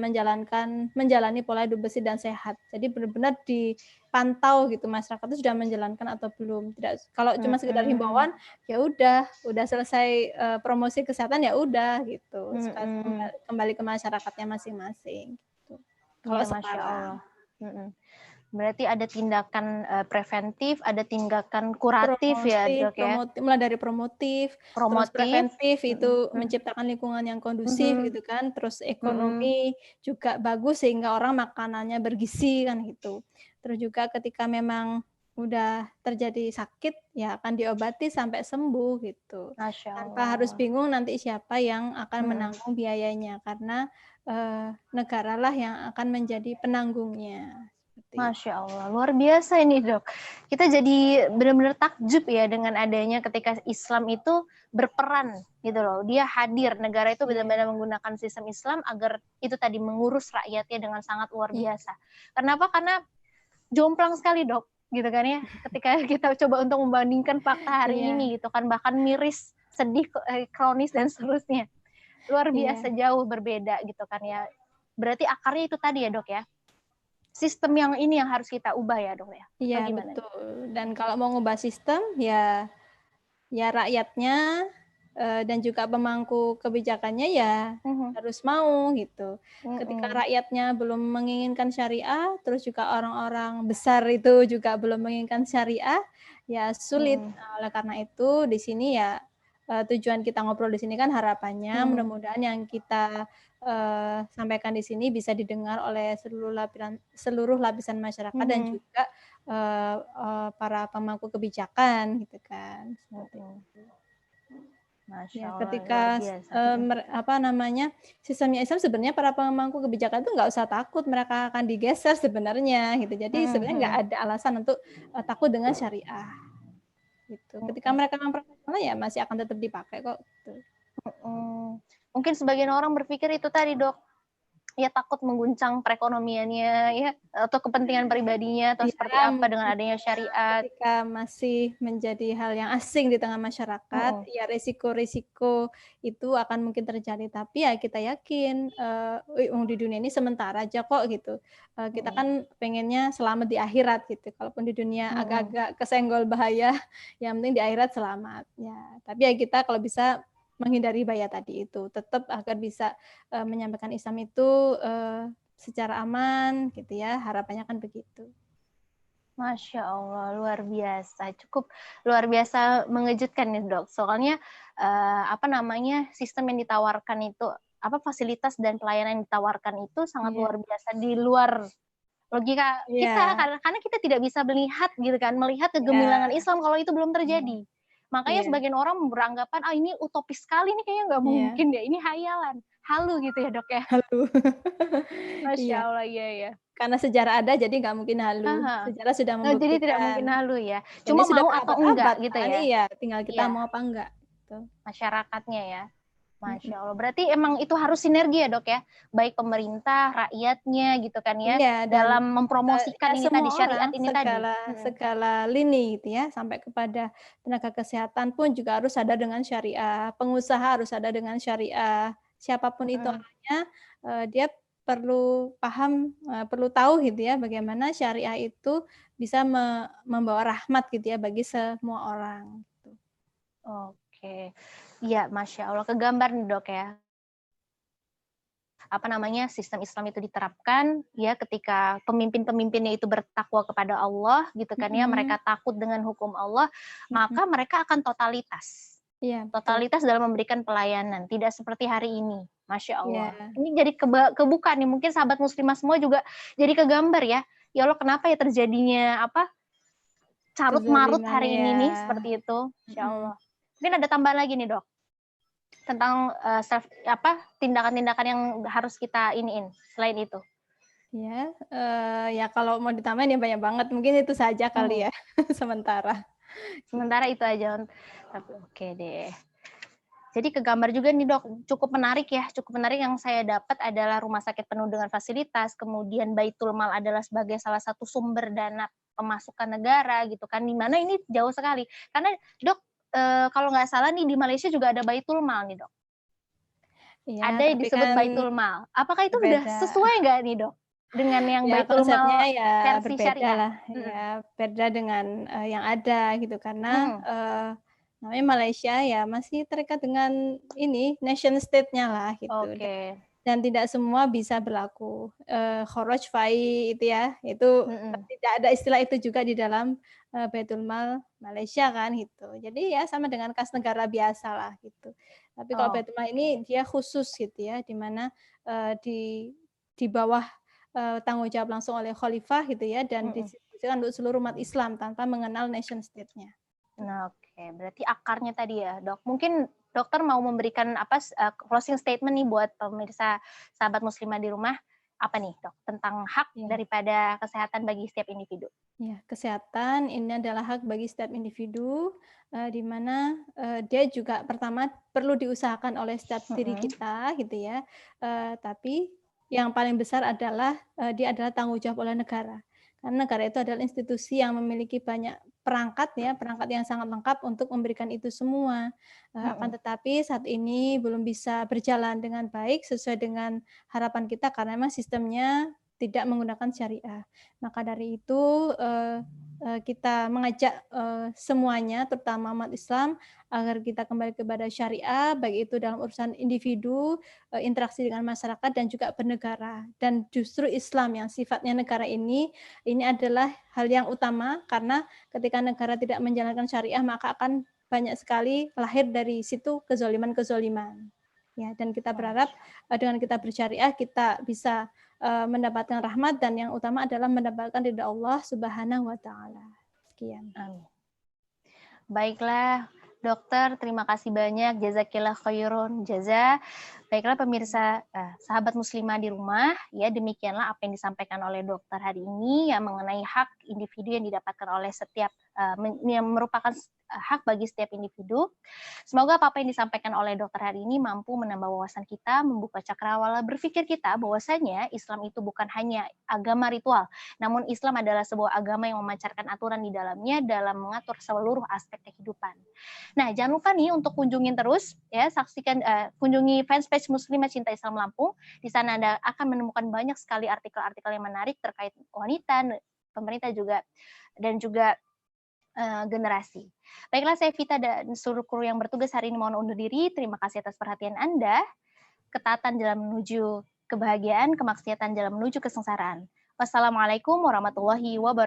menjalani pola hidup bersih dan sehat. Jadi benar-benar dipantau gitu masyarakat itu sudah menjalankan atau belum. Tidak kalau cuma sekedar mhm, himbauan, ya udah selesai, promosi kesehatan ya udah gitu, mhm. kembali ke masyarakatnya masing-masing gitu. Kalau Iya, Masya sekarang. Allah. Mhm. Berarti ada tindakan, preventif, ada tindakan kuratif ya, Dok, ya? Mulai dari promotif, terus Promotif, preventif mhm itu mhm menciptakan lingkungan yang kondusif mhm gitu kan, terus mhm ekonomi juga bagus sehingga orang makanannya bergizi kan gitu. Terus juga ketika memang udah terjadi sakit, ya akan diobati sampai sembuh gitu. Masya Tanpa harus Allah. bingung nanti siapa yang akan Mhm. menanggung biayanya, karena, negaralah yang akan menjadi penanggungnya, seperti itu. Masya Allah, luar biasa ini, Dok. Kita jadi benar-benar takjub ya dengan adanya ketika Islam itu berperan gitu loh. Dia hadir, negara itu Iya, benar-benar menggunakan sistem Islam agar itu tadi mengurus rakyatnya dengan sangat luar iya, biasa. Kenapa? Karena jomplang sekali, Dok, gitu kan ya. Ketika kita coba untuk membandingkan fakta hari iya, ini gitu kan, bahkan miris, sedih, kronis dan seterusnya. Luar biasa iya. jauh berbeda gitu kan ya. Berarti akarnya itu tadi ya, Dok, ya. Sistem yang ini yang harus kita ubah ya, Dok, ya? Iya, Atau gimana nih? betul. Dan kalau mau ngubah sistem, ya rakyatnya, dan juga pemangku kebijakannya ya Mhm, harus mau gitu. Ketika mhm, rakyatnya belum menginginkan syariah, terus juga orang-orang besar itu juga belum menginginkan syariah, ya sulit. mhm, Nah, oleh karena itu di sini ya, tujuan kita ngobrol di sini kan harapannya mhm, mudah-mudahan yang kita, sampaikan di sini bisa didengar oleh seluruh lapisan masyarakat dan mhm, juga para pemangku kebijakan gitu kan, seperti mhm. itu. Masya Ya Allah, luar ketika biasa. Mhm, sistemnya Islam sebenarnya para pemangku kebijakan itu nggak usah takut mereka akan digeser sebenarnya gitu. Jadi mhm, sebenarnya nggak mhm, ada alasan untuk, takut dengan syariah gitu. Ketika mhm, mereka memang profesional ya masih akan tetap dipakai kok gitu. mhm. Mungkin sebagian orang berpikir itu tadi, Dok, ya takut mengguncang perekonomiannya ya, atau kepentingan pribadinya atau seperti Iya, apa dengan mungkin adanya syariat. ketika masih menjadi hal yang asing di tengah masyarakat, Mhm, ya resiko-resiko itu akan mungkin terjadi. Tapi ya kita yakin, di dunia ini sementara aja kok gitu. Kita mhm, kan pengennya selamat di akhirat gitu. Kalaupun di dunia mhm. agak-agak kesenggol bahaya, yang penting di akhirat selamat. Ya, tapi ya kita kalau bisa menghindari bahaya tadi itu, tetap agar bisa, menyampaikan Islam itu, secara aman gitu ya, harapannya kan begitu. Masya Allah, luar biasa. Cukup luar biasa mengejutkan nih, Dok. Soalnya, sistem yang ditawarkan itu, fasilitas dan pelayanan yang ditawarkan itu sangat Iya, luar biasa di luar logika kita, iya. karena kita tidak bisa melihat gitu kan, melihat kegemilangan Iya, Islam kalau itu belum iya, terjadi. Makanya iya, sebagian orang beranggapan, "Ah, ini utopis sekali nih, kayaknya nggak iya, mungkin deh, ini hayalan." Halu gitu ya, Dok, ya? halu. Masya Iya, Allah, iya iya. karena sejarah ada jadi nggak mungkin halu. Aha. Sejarah sudah Oh, jadi tidak mungkin membuktikan halu ya, dan ini cuma sudah mau atau enggak berabad-abad gitu kan, ya? iya, tinggal kita Iya, mau apa enggak, gitu. masyarakatnya ya. Masya Allah. Berarti emang itu harus sinergi ya dok ya, baik pemerintah, rakyatnya gitu kan ya, Iya, dan dalam mempromosikan ini tadi semua syariat orang, ini tadi. segala lini gitu ya, sampai kepada tenaga kesehatan pun juga harus sadar dengan syariah, pengusaha harus sadar dengan syariah, siapapun itu orangnya, dia perlu paham, perlu tahu gitu ya, bagaimana syariah itu bisa membawa rahmat gitu ya bagi semua orang, gitu. Oke, iya Masya Allah, kegambar nih dok ya. Apa namanya, sistem Islam itu diterapkan ya ketika pemimpin-pemimpinnya itu bertakwa kepada Allah gitu kan ya, mereka takut dengan hukum Allah, maka mereka akan totalitas. Iya, betul. Totalitas dalam memberikan pelayanan, tidak seperti hari ini. Masya Allah. Iya. Ini jadi kebuka nih, mungkin sahabat muslimah semua juga jadi kegambar ya. Ya Allah, kenapa ya terjadinya carut marut Kezaliman, hari ini ya. nih seperti itu. Masya Allah. Mungkin ada tambahan lagi nih dok tentang tindakan-tindakan yang harus kita iniin selain itu. Ya, ya kalau mau ditambahin ya banyak banget, mungkin itu saja kali ya sementara. Sementara itu aja. Tapi oke deh. Jadi kegambar juga nih dok, cukup menarik ya, cukup menarik yang saya dapat adalah rumah sakit penuh dengan fasilitas, kemudian Baitul Mal adalah sebagai salah satu sumber dana pemasukan negara gitu kan, di mana ini jauh sekali. Karena dok, kalau nggak salah nih di Malaysia juga ada Baitul Mal nih dok. Iya, Ada yang tapi disebut kan Baitul Mal. Apakah itu udah berbeda. sesuai nggak nih dok? Dengan yang Ya Baitul konsepnya Mal ya versi berbeda syariah? lah, ya beda dengan yang ada gitu karena namanya Malaysia ya masih terikat dengan ini nation state-nya lah gitu. Oke. Dan tidak semua bisa berlaku. Kharaj fai itu ya, itu tidak ada istilah itu juga di dalam Baitul Mal Malaysia kan gitu. Jadi ya sama dengan kas negara biasa lah gitu. Tapi kalau Baitul Mal ini dia khusus gitu ya, di mana di bawah tanggung jawab langsung oleh khalifah gitu ya, dan didistribusikan untuk seluruh umat Islam tanpa mengenal nation state-nya. Nah, oke, berarti akarnya tadi ya, Dok. Mungkin dokter mau memberikan closing statement nih buat pemirsa sahabat muslimah di rumah, apa nih, Dok, tentang hak daripada kesehatan bagi setiap individu? Ya, kesehatan ini adalah hak bagi setiap individu, di mana dia juga pertama perlu diusahakan oleh setiap diri kita gitu ya. Tapi yang paling besar adalah dia adalah tanggung jawab oleh negara. Karena negara itu adalah institusi yang memiliki banyak perangkat ya, perangkat yang sangat lengkap untuk memberikan itu semua. Akan tetapi saat ini belum bisa berjalan dengan baik sesuai dengan harapan kita karena memang sistemnya tidak menggunakan syariah. Maka dari itu kita mengajak semuanya, terutama umat Islam, agar kita kembali kepada syariah, baik itu dalam urusan individu, interaksi dengan masyarakat, dan juga bernegara. Dan justru Islam yang sifatnya negara ini adalah hal yang utama, karena ketika negara tidak menjalankan syariah, maka akan banyak sekali lahir dari situ kezoliman-kezoliman. Ya, dan kita berharap dengan kita bersyariah, kita bisa mendapatkan rahmat, dan yang utama adalah mendapatkan ridha Allah Subhanahu wa taala. Sekian. Amin. Baiklah, dokter, terima kasih banyak. Jazakillah khairun jaza. Baiklah pemirsa sahabat muslimah di rumah, ya demikianlah apa yang disampaikan oleh dokter hari ini yang mengenai hak individu yang didapatkan oleh setiap yang merupakan hak bagi setiap individu. Semoga apa yang disampaikan oleh dokter hari ini mampu menambah wawasan kita, membuka cakrawala berpikir kita bahwasanya Islam itu bukan hanya agama ritual, namun Islam adalah sebuah agama yang memancarkan aturan di dalamnya dalam mengatur seluruh aspek kehidupan. Nah, jangan lupa nih untuk kunjungin terus ya, saksikan kunjungi fanpage Muslimah Cinta Islam Lampung. Di sana Anda akan menemukan banyak sekali artikel-artikel yang menarik terkait wanita, pemerintah juga dan juga generasi. Baiklah, saya Vita dan seluruh kru yang bertugas hari ini mohon undur diri. Terima kasih atas perhatian Anda. Ketaatan dalam menuju kebahagiaan, kemaksiatan dalam menuju kesengsaraan. Wassalamualaikum warahmatullahi wabarakatuh.